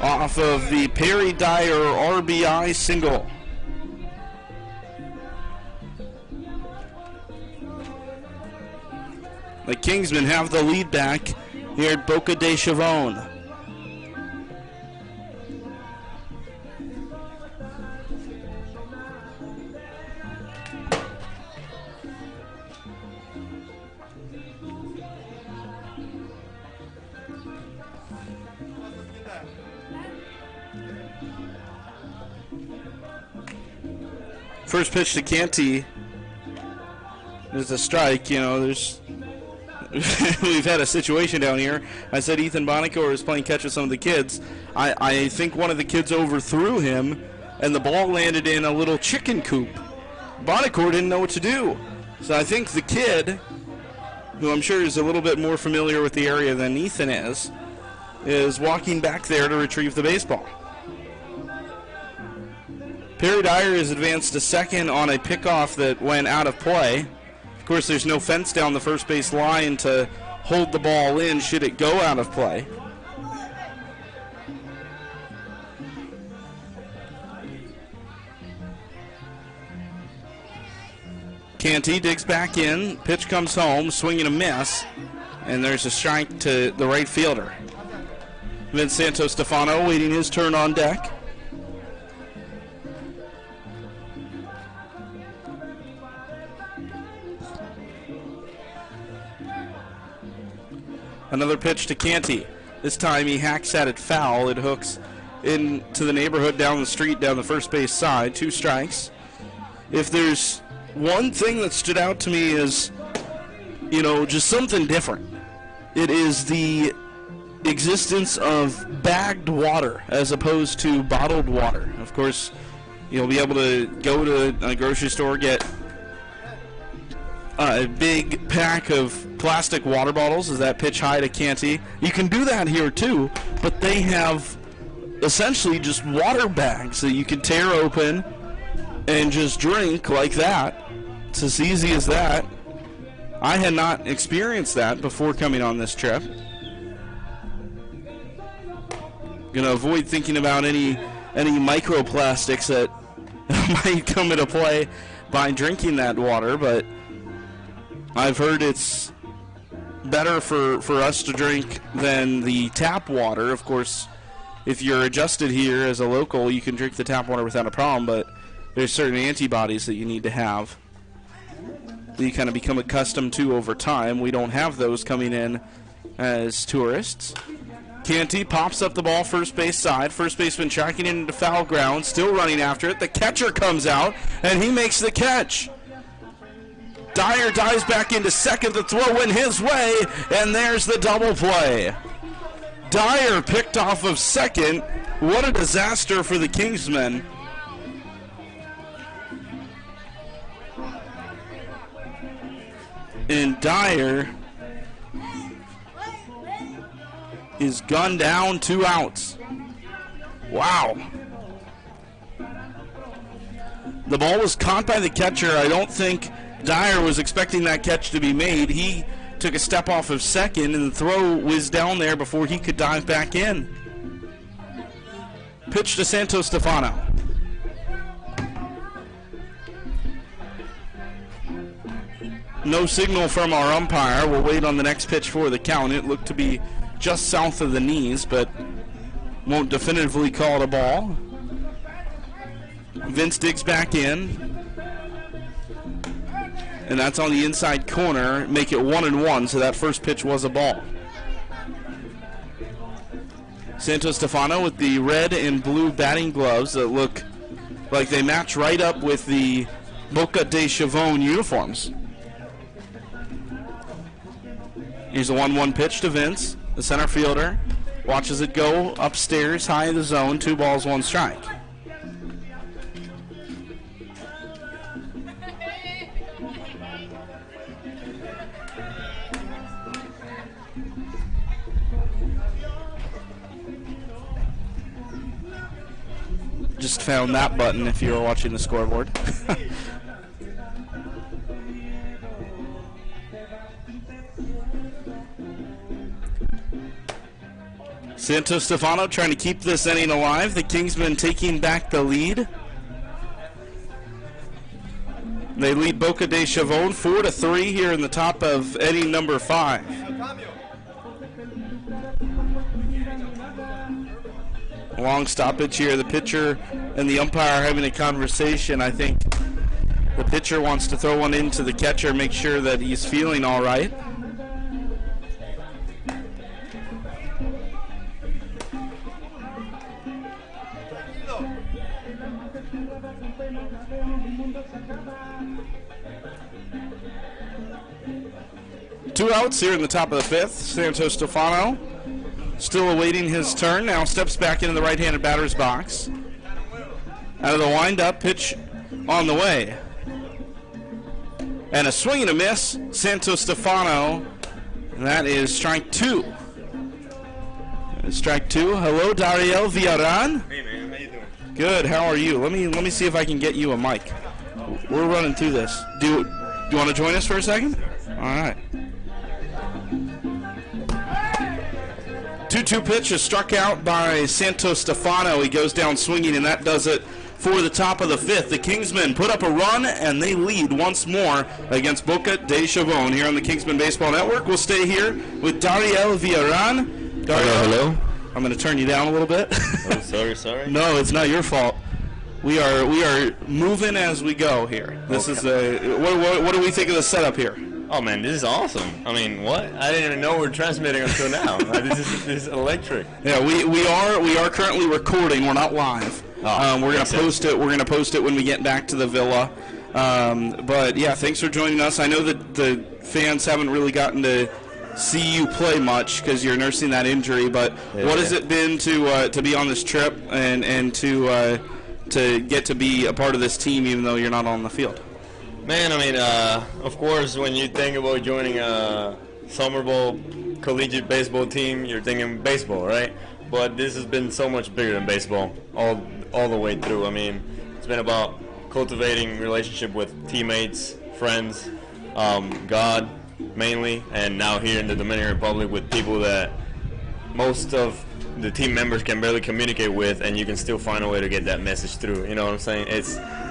off of the Perry Dyer RBI single. The Kingsmen have the lead back here at Boca de Chavon. First pitch to Canty is a strike. You know, there's we've had a situation down here. I said Ethan Bonacore is playing catch with some of the kids. I think one of the kids overthrew him, and the ball landed in a little chicken coop. Bonacore didn't know what to do. So I think the kid, who I'm sure is a little bit more familiar with the area than Ethan is walking back there to retrieve the baseball. Perry Dyer is advanced to second on a pickoff that went out of play. Of course, there's no fence down the first base line to hold the ball in should it go out of play. Canty digs back in, pitch comes home, swing and a miss, and there's a strike to the right fielder. Vince Santo-Stefano waiting his turn on deck. Another pitch to Canty. This time he hacks at it foul. It hooks into the neighborhood down the street, down the first base side. 2 strikes. If there's one thing that stood out to me is, you know, just something different. It is the existence of bagged water as opposed to bottled water. Of course, you'll be able to go to a grocery store, get a big pack of plastic water bottles as that pitch high to Canty. You can do that here too, but they have essentially just water bags that you can tear open and just drink like that. It's as easy as that. I had not experienced that before coming on this trip. Gonna avoid thinking about any microplastics that might come into play by drinking that water, but I've heard it's better for us to drink than the tap water. Of course, if you're adjusted here as a local, you can drink the tap water without a problem, but there's certain antibodies that you need to have that you kind of become accustomed to over time. We don't have those coming in as tourists. Canty pops up the ball first base side. First baseman tracking it into foul ground, still running after it. The catcher comes out, and he makes the catch. Dyer dives back into second, the throw in his way, and there's the double play. Dyer picked off of second. What a disaster for the Kingsmen. And Dyer is gunned down, 2 outs. Wow. The ball was caught by the catcher. I don't think Dyer was expecting that catch to be made. He took a step off of second, and the throw whizzed down there before he could dive back in. Pitch to Santos Stefano. No signal from our umpire. We'll wait on the next pitch for the count. It looked to be just south of the knees, but won't definitively call it a ball. Vince digs back in, and that's on the inside corner. Make it 1-1, so that first pitch was a ball. Santos Stefano with the red and blue batting gloves that look like they match right up with the Boca de Chavon uniforms. Here's a 1-1 pitch to Vince, the center fielder. Watches it go upstairs, high in the zone, 2 balls, 1 strike. Just found that button if you were watching the scoreboard. Santos Stefano trying to keep this inning alive. The Kingsmen taking back the lead. They lead Boca de Chavon 4-3 here in the top of inning number 5. Long stoppage here. The pitcher and the umpire having a conversation. I think the pitcher wants to throw one into the catcher, make sure that he's feeling all right. Two outs here in the top of the 5th. Santos Stefano still awaiting his turn. Now steps back into the right-handed batter's box. Out of the windup, pitch on the way. And a swing and a miss. Santos Stefano. And that is strike 2. Strike 2. Hello, Dariel Villaran. Hey man, how you doing? Good. How are you? Let me see if I can get you a mic. We're running through this. Do you want to join us for a second? All right. 2-2 pitch is struck out by Santos Stefano. He goes down swinging, and that does it for the top of the 5th. The Kingsmen put up a run, and they lead once more against Boca de Chavon here on the Kingsmen Baseball Network. We'll stay here with Dariel Villaran. Hello. I'm going to turn you down a little bit. Oh, sorry. No, it's not your fault. We are moving as we go here. This is what do we think of the setup here? Oh man, this is awesome. I mean, what? I didn't even know we're transmitting until now. This is electric. Yeah, we are currently recording. We're not live. We're gonna post it. We're gonna post it when we get back to the villa. But yeah, thanks for joining us. I know that the fans haven't really gotten to see you play much because you're nursing that injury. But what has it been to be on this trip and to get to be a part of this team, even though you're not on the field? Man, I mean, of course, when you think about joining a summer ball collegiate baseball team, you're thinking baseball, right? But this has been so much bigger than baseball all the way through. I mean, it's been about cultivating relationship with teammates, friends, God mainly, and now here in the Dominican Republic with people that most of the team members can barely communicate with, and you can still find a way to get that message through. You know what I'm saying?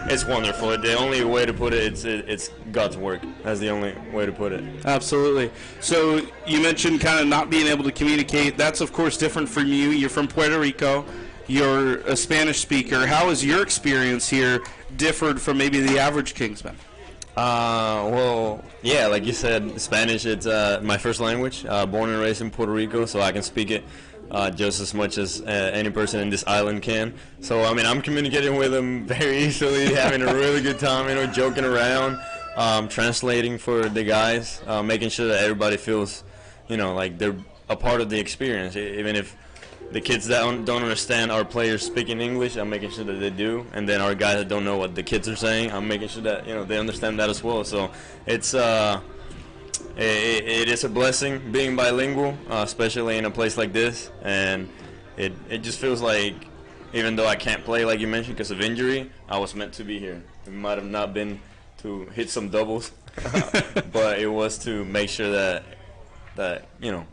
It's wonderful. The only way to put it, it's God's work. That's the only way to put it. Absolutely. So you mentioned kind of not being able to communicate. That's, of course, different from you. You're from Puerto Rico. You're a Spanish speaker. How has your experience here differed from maybe the average Kingsman? Well, yeah, like you said, Spanish, it's my first language. Born and raised in Puerto Rico, so I can speak it just as much as any person in this island can. So, I mean, I'm communicating with them very easily, having a really good time, joking around, translating for the guys, making sure that everybody feels, like they're a part of the experience. Even if the kids that don't understand our players speaking English, I'm making sure that they do. And then our guys that don't know what the kids are saying, I'm making sure that, they understand that as well. So it's it is a blessing being bilingual, especially in a place like this, and it just feels like even though I can't play like you mentioned because of injury, I was meant to be here. It might have not been to hit some doubles, but it was to make sure that you know,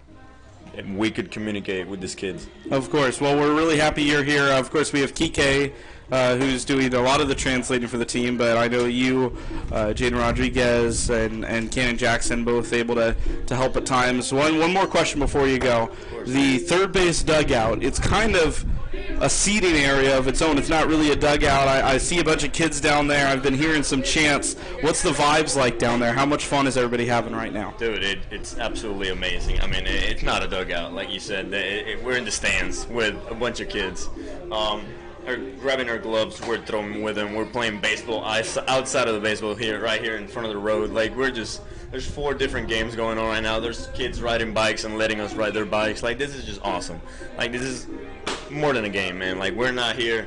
we could communicate with these kids. Of course. Well, we're really happy you're here. Of course, we have Kike, who's doing a lot of the translating for the team, but I know you, Jaden Rodriguez, and Cannon Jackson both able to help at times. One more question before you go. The third base dugout, it's kind of a seating area of its own. It's not really a dugout. I see a bunch of kids down there. I've been hearing some chants. What's the vibes like down there? How much fun is everybody having right now? Dude, it's absolutely amazing. I mean, it's not a dugout, like you said. We're in the stands with a bunch of kids. Grabbing our gloves, we're throwing with them. We're playing baseball outside of the baseball here, right here in front of the road. Like, there's 4 different games going on right now. There's kids riding bikes and letting us ride their bikes. Like, this is just awesome. Like, this is more than a game, man. Like, we're not here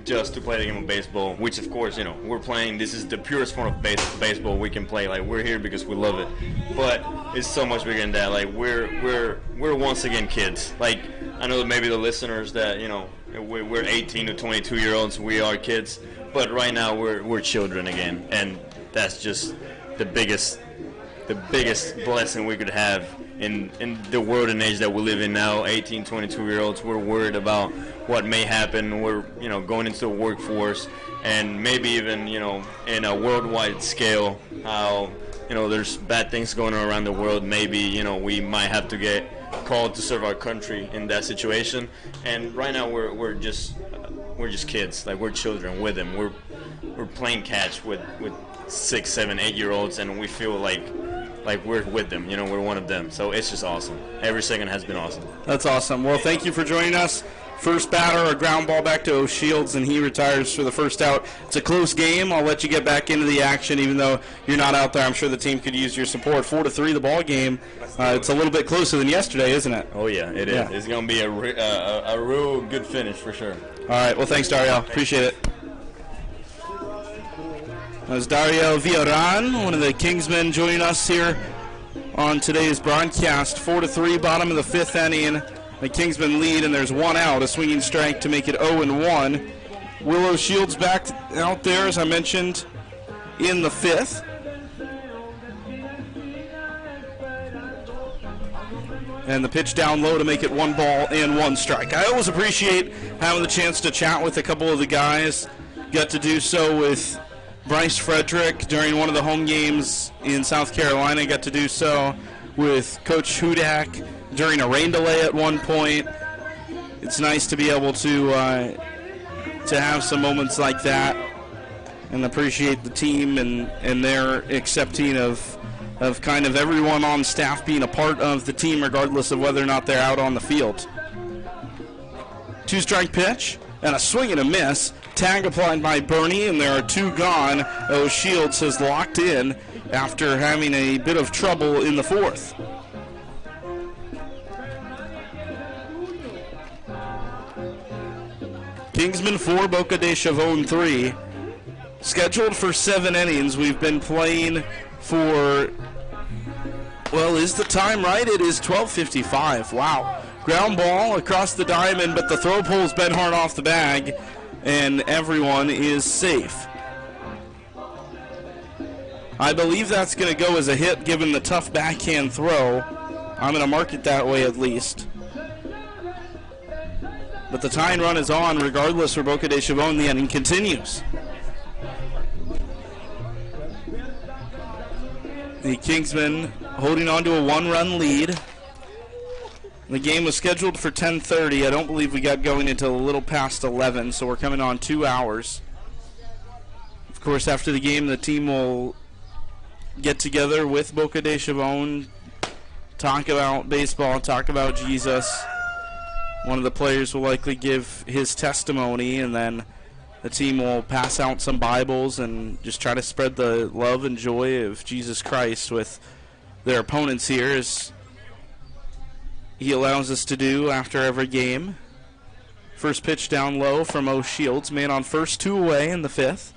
just to play the game of baseball, which, of course, you know, we're playing. This is the purest form of baseball we can play. Like, we're here because we love it. But it's so much bigger than that. Like, we're once again kids. Like, I know that maybe the listeners that, you know, we're 18 to 22-year-olds. We are kids. But right now we're children again. And that's just the biggest blessing we could have in the world and age that we live in now. 18, 22-year-olds, we're worried about what may happen. We're, you know, going into the workforce, and maybe even, you know, in a worldwide scale, how, you know, there's bad things going on around the world. Maybe, you know, we might have to get called to serve our country in that situation. And right now we're just kids. Like, we're children with them. We're playing catch with 6, 7, 8-year-olds, and we feel like we're with them. You know, we're one of them. So it's just awesome. Every second has been awesome. That's awesome. Well, thank you for joining us. First batter, a ground ball back to O'Shields, and he retires for the first out. It's a close game. I'll let you get back into the action, even though you're not out there. I'm sure the team could use your support. 4-3 the ball game. It's a little bit closer than yesterday, isn't it? Oh, yeah, it is. Yeah. It's going to be a real good finish for sure. All right. Well, thanks, Dario. Appreciate it. That was Dario Villaran, one of the Kingsmen, joining us here on today's broadcast. 4-3, bottom of the 5th inning. The Kingsmen lead, and there's 1 out, a swinging strike to make it 0-1. Willow Shields back out there, as I mentioned, in the 5th. And the pitch down low to make it 1 ball and 1 strike. I always appreciate having the chance to chat with a couple of the guys. Got to do so with Bryce Frederick during one of the home games in South Carolina. Got to do so with Coach Hudak during a rain delay at one point. It's nice to be able to have some moments like that and appreciate the team and their accepting of kind of everyone on staff being a part of the team regardless of whether or not they're out on the field. 2-strike pitch and a swing and a miss. Tag applied by Bernie, and there are 2 gone. O'Shields has locked in after having a bit of trouble in the 4th. Kingsmen 4, Boca de Chavon 3. Scheduled for 7 innings. We've been playing for, well, is the time right? It is 12:55. Wow. Ground ball across the diamond, but the throw pulls Benhart off the bag, and everyone is safe. I believe that's going to go as a hit given the tough backhand throw. I'm going to mark it that way at least. But the tying run is on regardless for Boca de Chavon. The inning continues. The Kingsmen holding on to a 1-run lead. The game was scheduled for 10:30. I don't believe we got going until a little past 11, so we're coming on 2 hours. Of course, after the game, the team will get together with Boca de Chavon, talk about baseball, talk about Jesus. One of the players will likely give his testimony, and then the team will pass out some Bibles and just try to spread the love and joy of Jesus Christ with their opponents here, as he allows us to do after every game. First pitch down low from O'Shields. Man on first, 2 away in the 5th.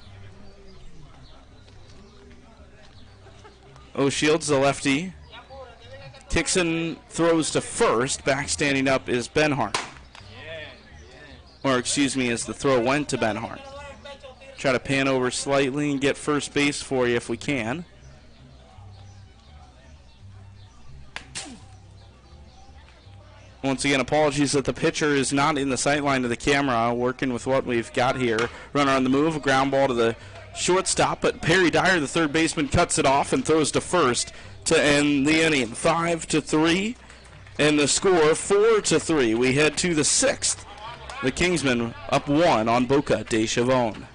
O'Shields, the lefty. Tixon throws to first. Back standing up is Benhart. or excuse me, as the throw went to Benhart. Try to pan over slightly and get first base for you if we can. Once again, apologies that the pitcher is not in the sight line of the camera, working with what we've got here. Runner on the move, a ground ball to the shortstop, but Perry Dyer, the third baseman, cuts it off and throws to first to end the inning. 5-3, and the score 4-3. We head to the sixth. The Kingsmen up 1 on Boca de Chavon.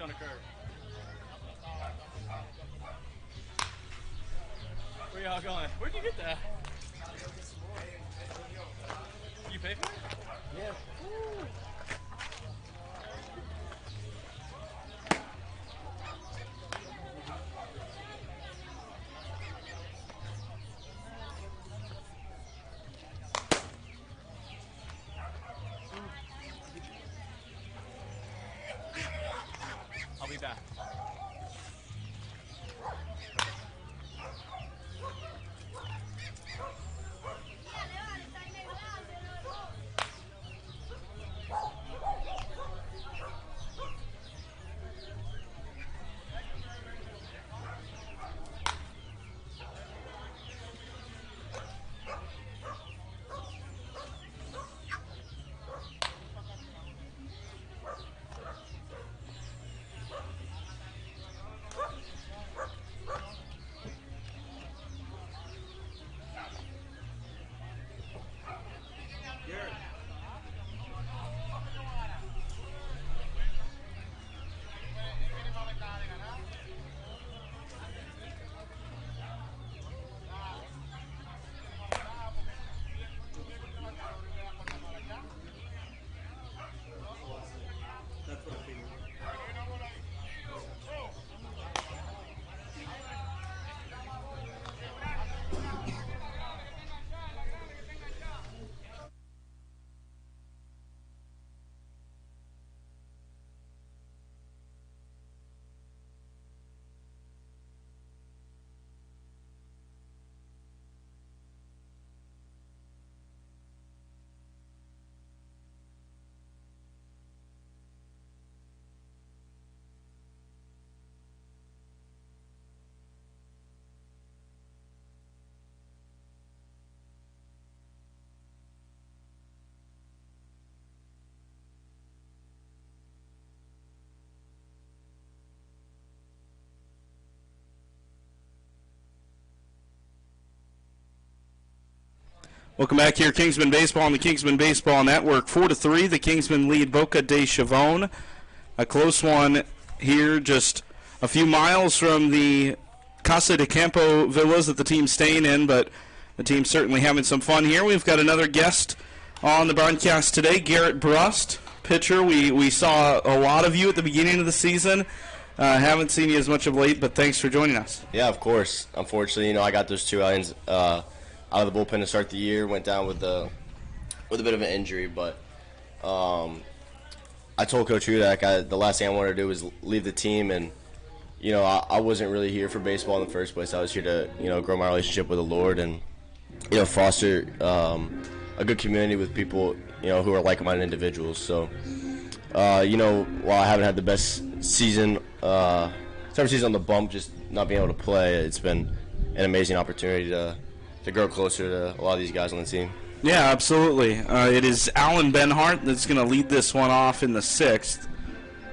On the curve. Where y'all going? Where'd you get that? You pay for it? Yeah. Woo. I'll be back. Welcome back here, Kingsman Baseball on the Kingsman Baseball Network. 4-3, the Kingsmen lead Boca de Chavon. A close one here, just a few miles from the Casa de Campo villas that the team's staying in, but the team's certainly having some fun here. We've got another guest on the broadcast today, Garrett Brust, pitcher. We saw a lot of you at the beginning of the season. Haven't seen you as much of late, but thanks for joining us. Yeah, of course. Unfortunately, I got those 2 outings out of the bullpen to start the year. Went down with a bit of an injury, but I told Coach Hudak the last thing I wanted to do was leave the team, and I wasn't really here for baseball in the first place. I was here to grow my relationship with the Lord and foster a good community with people who are like-minded individuals. So while I haven't had the best season, summer season on the bump, just not being able to play, it's been an amazing opportunity to grow closer to a lot of these guys on the team. Yeah, absolutely. It is Alan Benhart that's going to lead this one off in the sixth.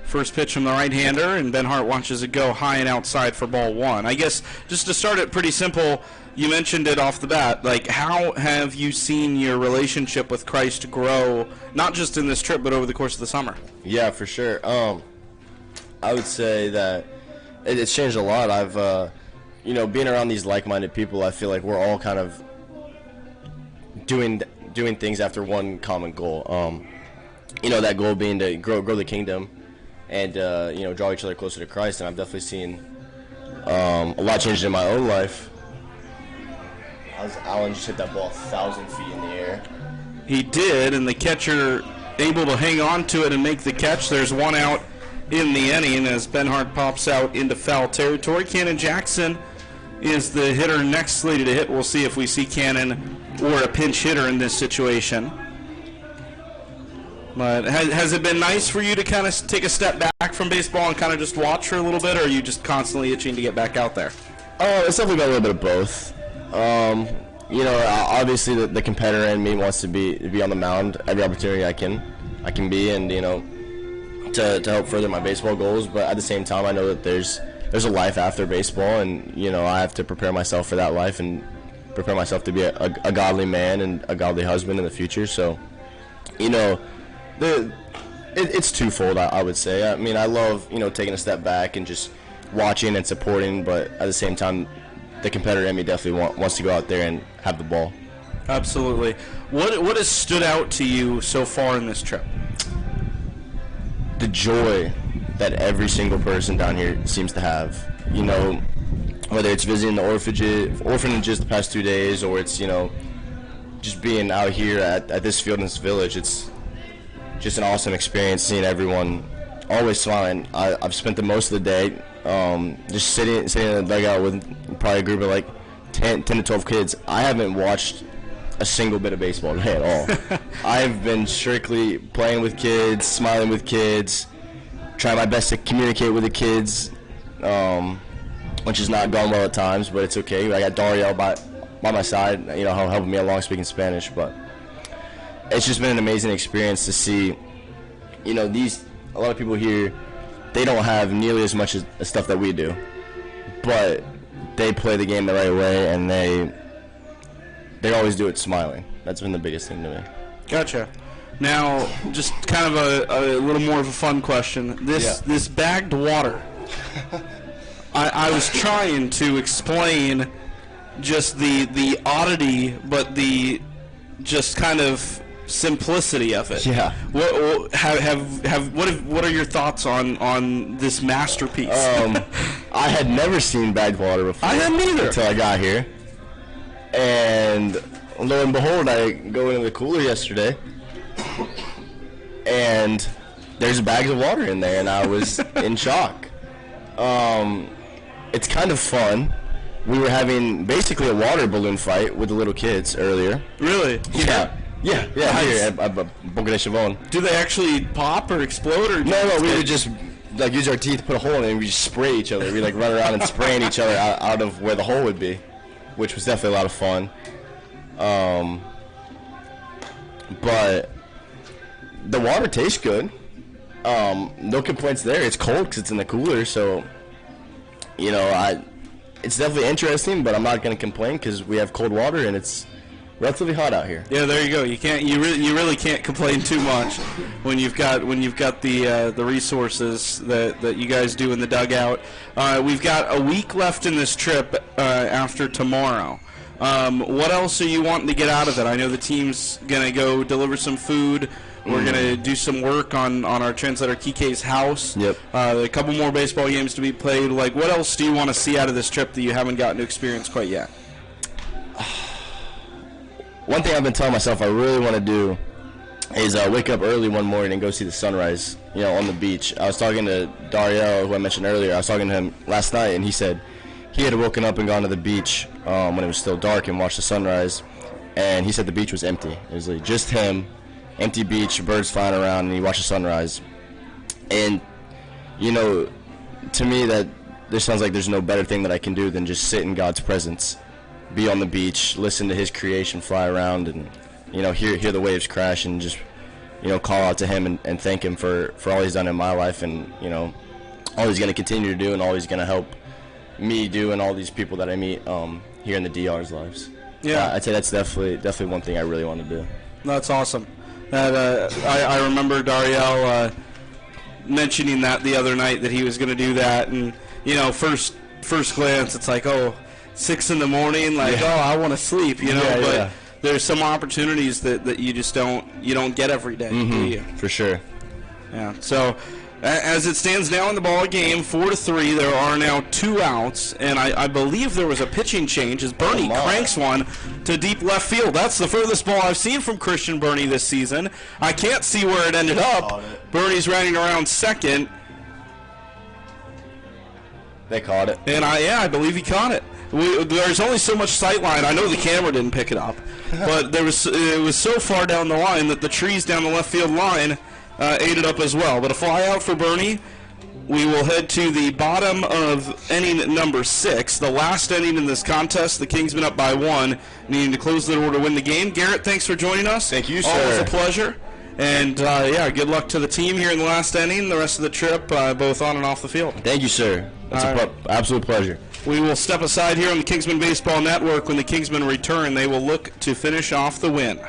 First pitch from the right-hander, and Benhart watches it go high and outside for ball one. I guess just to start it pretty simple, you mentioned it off the bat. Like, how have you seen your relationship with Christ grow, not just in this trip, but over the course of the summer? Yeah, for sure. I would say that it's changed a lot. I've being around these like-minded people, I feel like we're all kind of doing doing things after one common goal. That goal being to grow the kingdom and, draw each other closer to Christ. And I've definitely seen a lot changed in my own life. Allen just hit that ball 1,000 feet in the air. He did, and the catcher able to hang on to it and make the catch. There's one out in the inning as Benhart pops out into foul territory. Cannon Jackson is the hitter next slated to hit. We'll see if we see Cannon or a pinch hitter in this situation. But has it been nice for you to kind of take a step back from baseball and kind of just watch for a little bit, or are you just constantly itching to get back out there? Oh, it's definitely been a little bit of both. Obviously the competitor in me wants to be on the mound every opportunity I can be, and to help further my baseball goals. But at the same time, I know that there's a life after baseball, and I have to prepare myself for that life and prepare myself to be a godly man and a godly husband in the future. So, it's twofold, I would say. I mean, I love taking a step back and just watching and supporting, but at the same time, the competitor in me definitely wants to go out there and have the ball. Absolutely. What has stood out to you so far in this trip? The joy that every single person down here seems to have. Whether it's visiting the orphanages the past 2 days, or it's just being out here at this field in this village. It's just an awesome experience seeing everyone always smiling. I've spent the most of the day just sitting in the dugout with probably a group of like 10 to 12 kids. I haven't watched a single bit of baseball today at all. I've been strictly playing with kids, smiling with kids, trying my best to communicate with the kids, which has not gone well at times, but it's okay. I got Dario by my side, helping me along speaking Spanish. But it's just been an amazing experience to see, a lot of people here, they don't have nearly as much stuff that we do, but they play the game the right way, and they always do it smiling. That's been the biggest thing to me. Gotcha. Now, just kind of a little more of a fun question. This bagged water, I was trying to explain just the oddity, but the just kind of simplicity of it. Yeah. What are your thoughts on this masterpiece? I had never seen bagged water before. I hadn't either until I got here. And lo and behold, I go into the cooler yesterday, and there's bags of water in there, and I was in shock. It's kind of fun. We were having basically a water balloon fight with the little kids earlier. Really? Yeah. Yeah, here at Boca de Chavon. Do they actually pop or explode? Or No, we would just use our teeth, put a hole in it, and we just spray each other. We run around and spraying each other out of where the hole would be, which was definitely a lot of fun. But the water tastes good. No complaints there. It's cold because it's in the cooler, so it's definitely interesting. But I'm not going to complain because we have cold water and it's relatively hot out here. Yeah, there you go. You really can't complain too much when you've got the resources that you guys do in the dugout. We've got a week left in this trip after tomorrow. What else are you wanting to get out of it? I know the team's gonna go deliver some food. We're gonna do some work on our translator Kike's house. Yep. A couple more baseball games to be played. Like, what else do you want to see out of this trip that you haven't gotten to experience quite yet? One thing I've been telling myself I really want to do is wake up early one morning and go see the sunrise, on the beach. I was talking to Dario, who I mentioned earlier. I was talking to him last night, and he said he had woken up and gone to the beach when it was still dark and watched the sunrise. And he said the beach was empty. It was like just him, empty beach, birds flying around, and he watched the sunrise. And, to me, that there sounds like there's no better thing that I can do than just sit in God's presence, be on the beach, listen to his creation fly around, and hear the waves crash, and just call out to him and thank him for all he's done in my life, and all he's going to continue to do, and all he's going to help me do, and all these people that I meet here in the DR's lives. Yeah, I'd say that's definitely one thing I really want to do. That's awesome. I remember Dario mentioning that the other night, that he was going to do that, and first glance it's like, 6 in the morning, I want to sleep, but there's some opportunities that you just don't get every day, do you? For sure. Yeah. So as it stands now in the ball game, 4-3, there are now 2 outs, and I believe there was a pitching change as Bernie cranks one to deep left field. That's the furthest ball I've seen from Christian Bernie this season. I can't see where it ended up. Bernie's running around second. They caught it. And I believe he caught it. There's only so much sight line. I know the camera didn't pick it up, but it was so far down the line that the trees down the left field line ate it up as well. But a fly out for Bernie. We will head to the bottom of inning number 6, the last inning in this contest. The Kingsmen up by 1, needing to close the door to win the game. Garrett, thanks for joining us. Thank you, sir. Always a pleasure. And, good luck to the team here in the last inning, the rest of the trip, both on and off the field. Thank you, sir. It's an absolute pleasure. We will step aside here on the Kingsmen Baseball Network. When the Kingsmen return, they will look to finish off the win.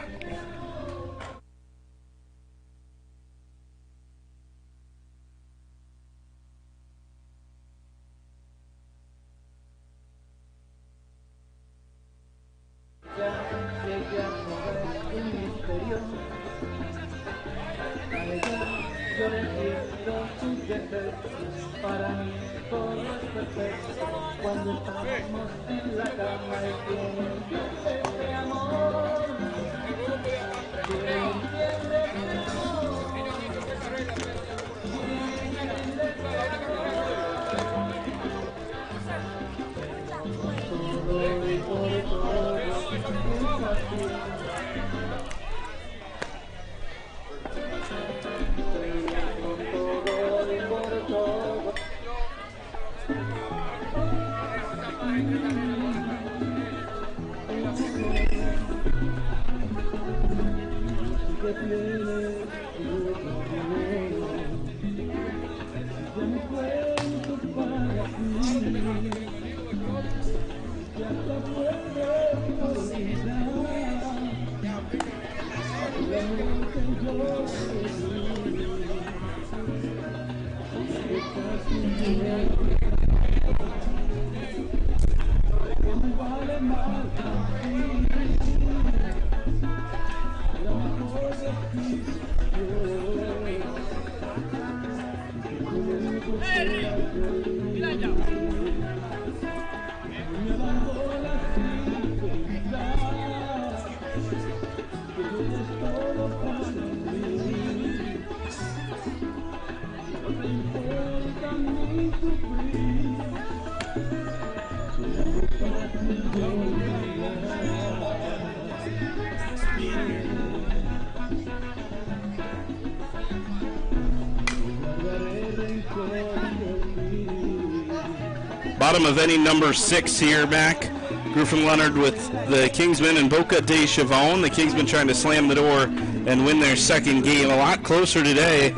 Bottom of inning number 6 here, back. Griffin Leonard with the Kingsmen and Boca de Chavon. The Kingsmen trying to slam the door and win their second game. A lot closer today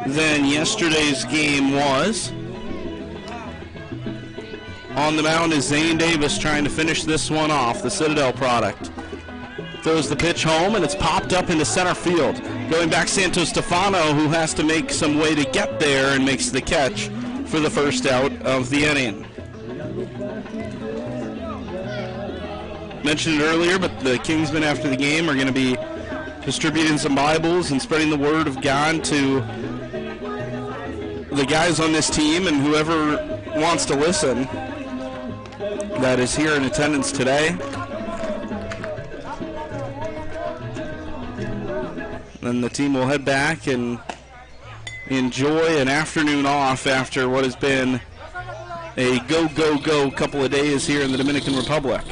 than yesterday's game was. On the mound is Zane Davis trying to finish this one off, the Citadel product. Throws the pitch home, and it's popped up into center field. Going back, Santos Stefano, who has to make some way to get there and makes the catch for the first out of the inning. Mentioned it earlier, but the Kingsmen after the game are going to be distributing some Bibles and spreading the word of God to the guys on this team and whoever wants to listen that is here in attendance today. Then the team will head back and enjoy an afternoon off after what has been a go couple of days here in the Dominican Republic.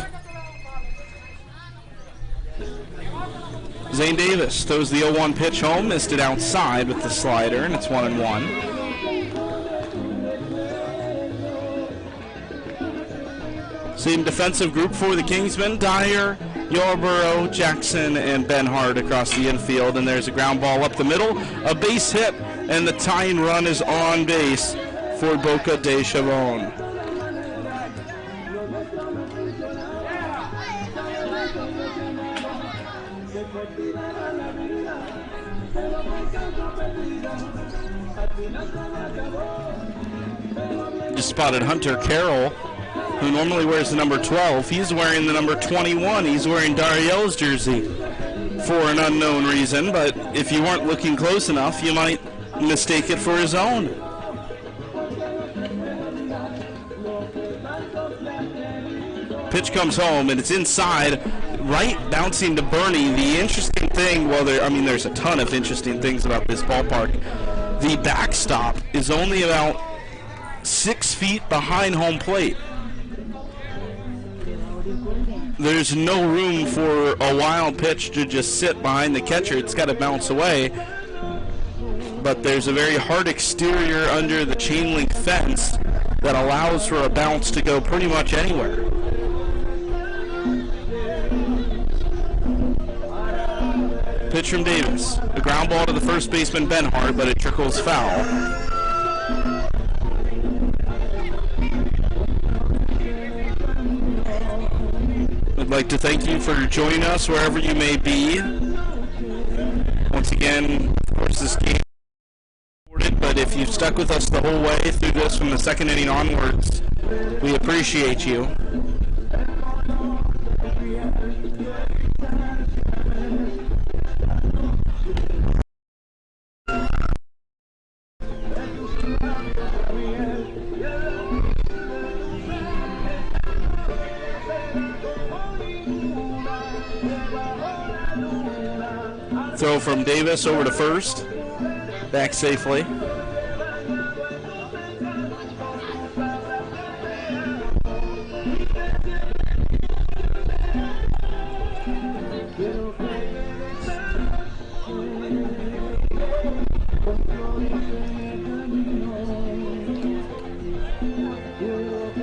Zane Davis throws the 0-1 pitch home, missed it outside with the slider, and it's 1-1. Same defensive group for the Kingsmen: Dyer, Yarborough, Jackson, and Ben Hart across the infield. And there's a ground ball up the middle, a base hit, and the tying run is on base for Boca de Chavon. Just spotted Hunter Carroll who normally wears the number 12. He's wearing the number 21. He's wearing Dariel's jersey for an unknown reason, but if you weren't looking close enough, you might mistake it for his own. Pitch comes home, and it's inside, right, bouncing to Bernie. The interesting thing, well, there's a ton of interesting things about this ballpark. The backstop is only about 6 feet behind home plate. There's no room for a wild pitch to just sit behind the catcher. It's got to bounce away. But there's a very hard exterior under the chain link fence that allows for a bounce to go pretty much anywhere. Pitch from Davis. A ground ball to the first baseman, Benhart, but it trickles foul. I'd like to thank you for joining us wherever you may be. Once again, of course, this game is recorded, but if you've stuck with us the whole way through this from the second inning onwards, we appreciate you. Throw from Davis over to first. Back safely.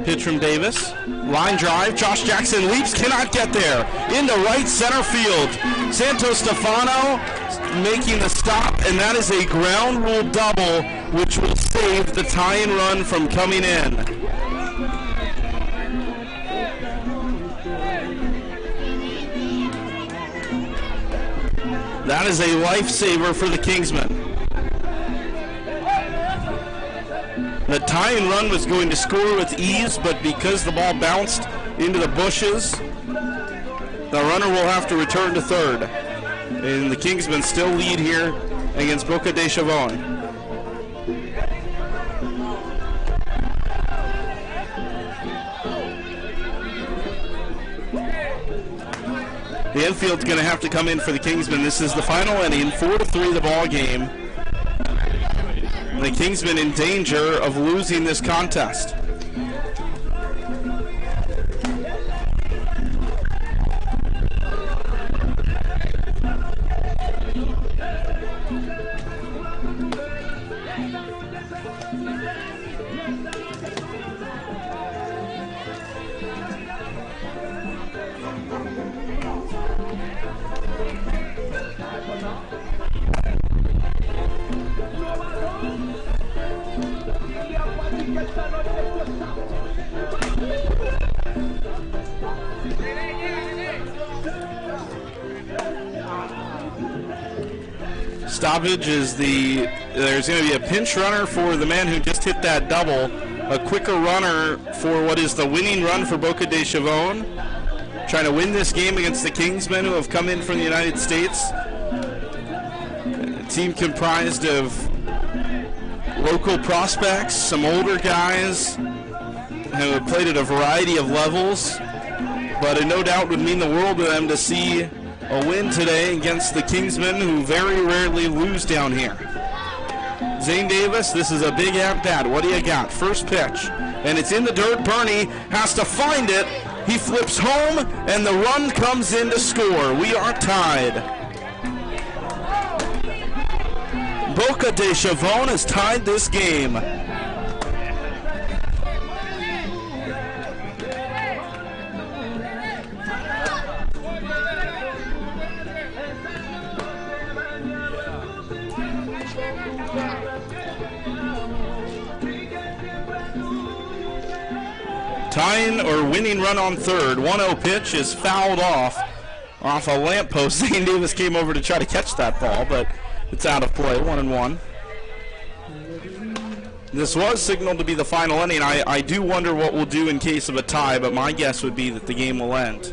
Pitch from Davis. Line drive. Josh Jackson leaps, cannot get there. Into right center field. Santos Stefano making the stop, and that is a ground rule double, which will save the tie-in run from coming in. That is a lifesaver for the Kingsmen. The tie-in run was going to score with ease, but because the ball bounced into the bushes, the runner will have to return to third. And the Kingsmen still lead here against Boca de Chavon. The infield's going to have to come in for the Kingsmen. This is the final inning, 4-3 the ball game. The Kingsmen in danger of losing this contest. Stoppage is there's going to be a pinch runner for the man who just hit that double, a quicker runner for what is the winning run for Boca de Chavon, trying to win this game against the Kingsmen who have come in from the United States. A team comprised of local prospects, some older guys who have played at a variety of levels, but it no doubt would mean the world to them to see a win today against the Kingsmen, who very rarely lose down here. Zane Davis, this is a big at-bat. What do you got? First pitch, and it's in the dirt. Bernie has to find it. He flips home, and the run comes in to score. We are tied. Boca de Chavon has tied this game. Tying or winning run on third. 1-0 pitch is fouled off a lamppost. Zane Davis came over to try to catch that ball, but it's out of play. 1-1. This was signaled to be the final inning. I do wonder what we'll do in case of a tie, but my guess would be that the game will end.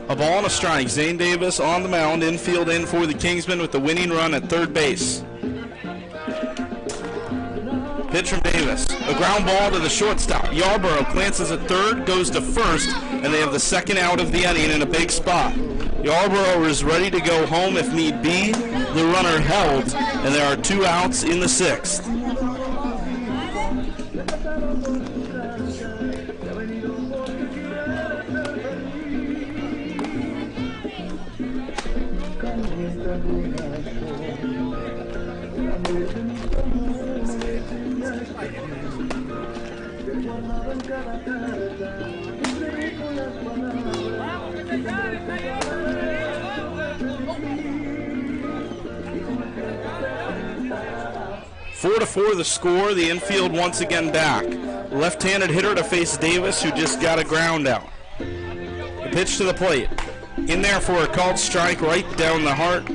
A ball and a strike. Zane Davis on the mound, infield in for the Kingsmen with the winning run at third base. Pitch from Davis. A ground ball to the shortstop. Yarborough glances at third, goes to first, and they have the second out of the inning in a big spot. Yarborough is ready to go home if need be. The runner held, and there are 2 outs in the 6th. Four to 4 the score. The infield once again back. Left-handed hitter to face Davis, who just got a ground out. The pitch to the plate. In there for a called strike right down the heart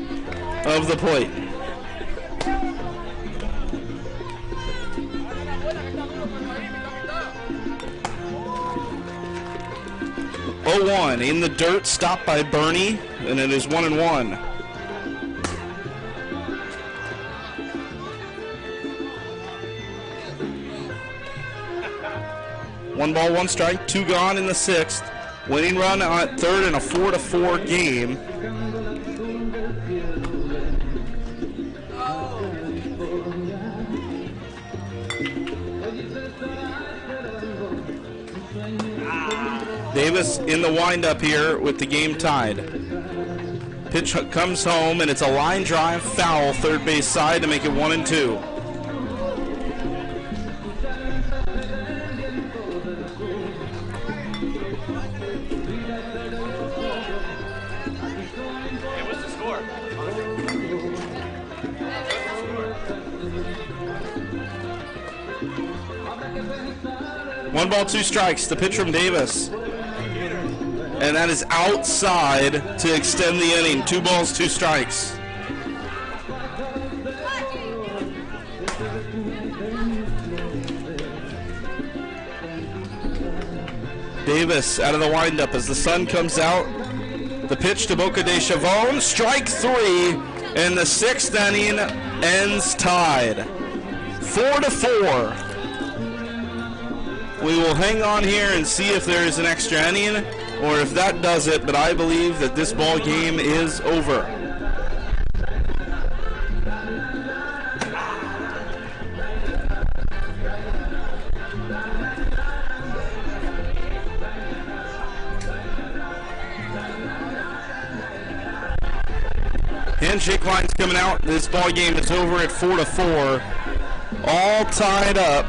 of the plate. Oh, 0-1 in the dirt, stopped by Bernie, and it is 1-1. One ball, one strike, 2 gone in the 6th. Winning run at third in a 4-4 game. Davis in the windup here with the game tied. Pitch comes home, and it's a line drive foul third base side to make it 1-2. One ball, 2 strikes. The pitch from Davis. And that is outside to extend the inning. 2 balls, 2 strikes. Davis out of the windup as the sun comes out. The pitch to Boca de Chavon. Strike 3. And the 6th inning ends tied. 4-4. We will hang on here and see if there is an extra inning or if that does it, but I believe that this ball game is over. Handshake line's coming out. This ball game is over at 4-4. All tied up.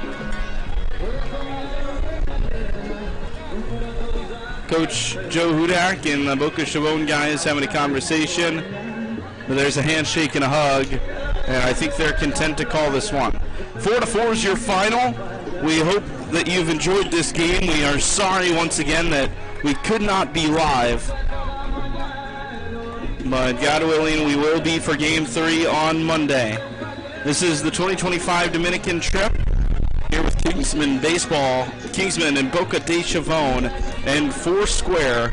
Coach Joe Hudak and the Boca Chavon guys having a conversation. But there's a handshake and a hug, and I think they're content to call this one. 4-4 is your final. We hope that you've enjoyed this game. We are sorry once again that we could not be live. But God willing, we will be for Game 3 on Monday. This is the 2025 Dominican trip here with Kingsmen Baseball, Kingsmen and Boca de Chavon, and Foursquare.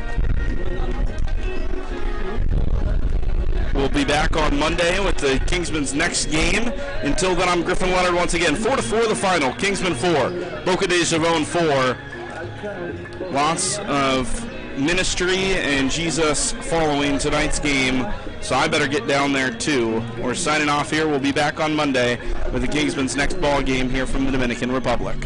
We'll be back on Monday with the Kingsmen's next game. Until then, I'm Griffin Leonard once again. 4-4 the final. Kingsmen 4, Boca de Chavon 4. Lots of ministry and Jesus following tonight's game, so I better get down there too. We're signing off here. We'll be back on Monday with the Kingsmen's next ball game here from the Dominican Republic.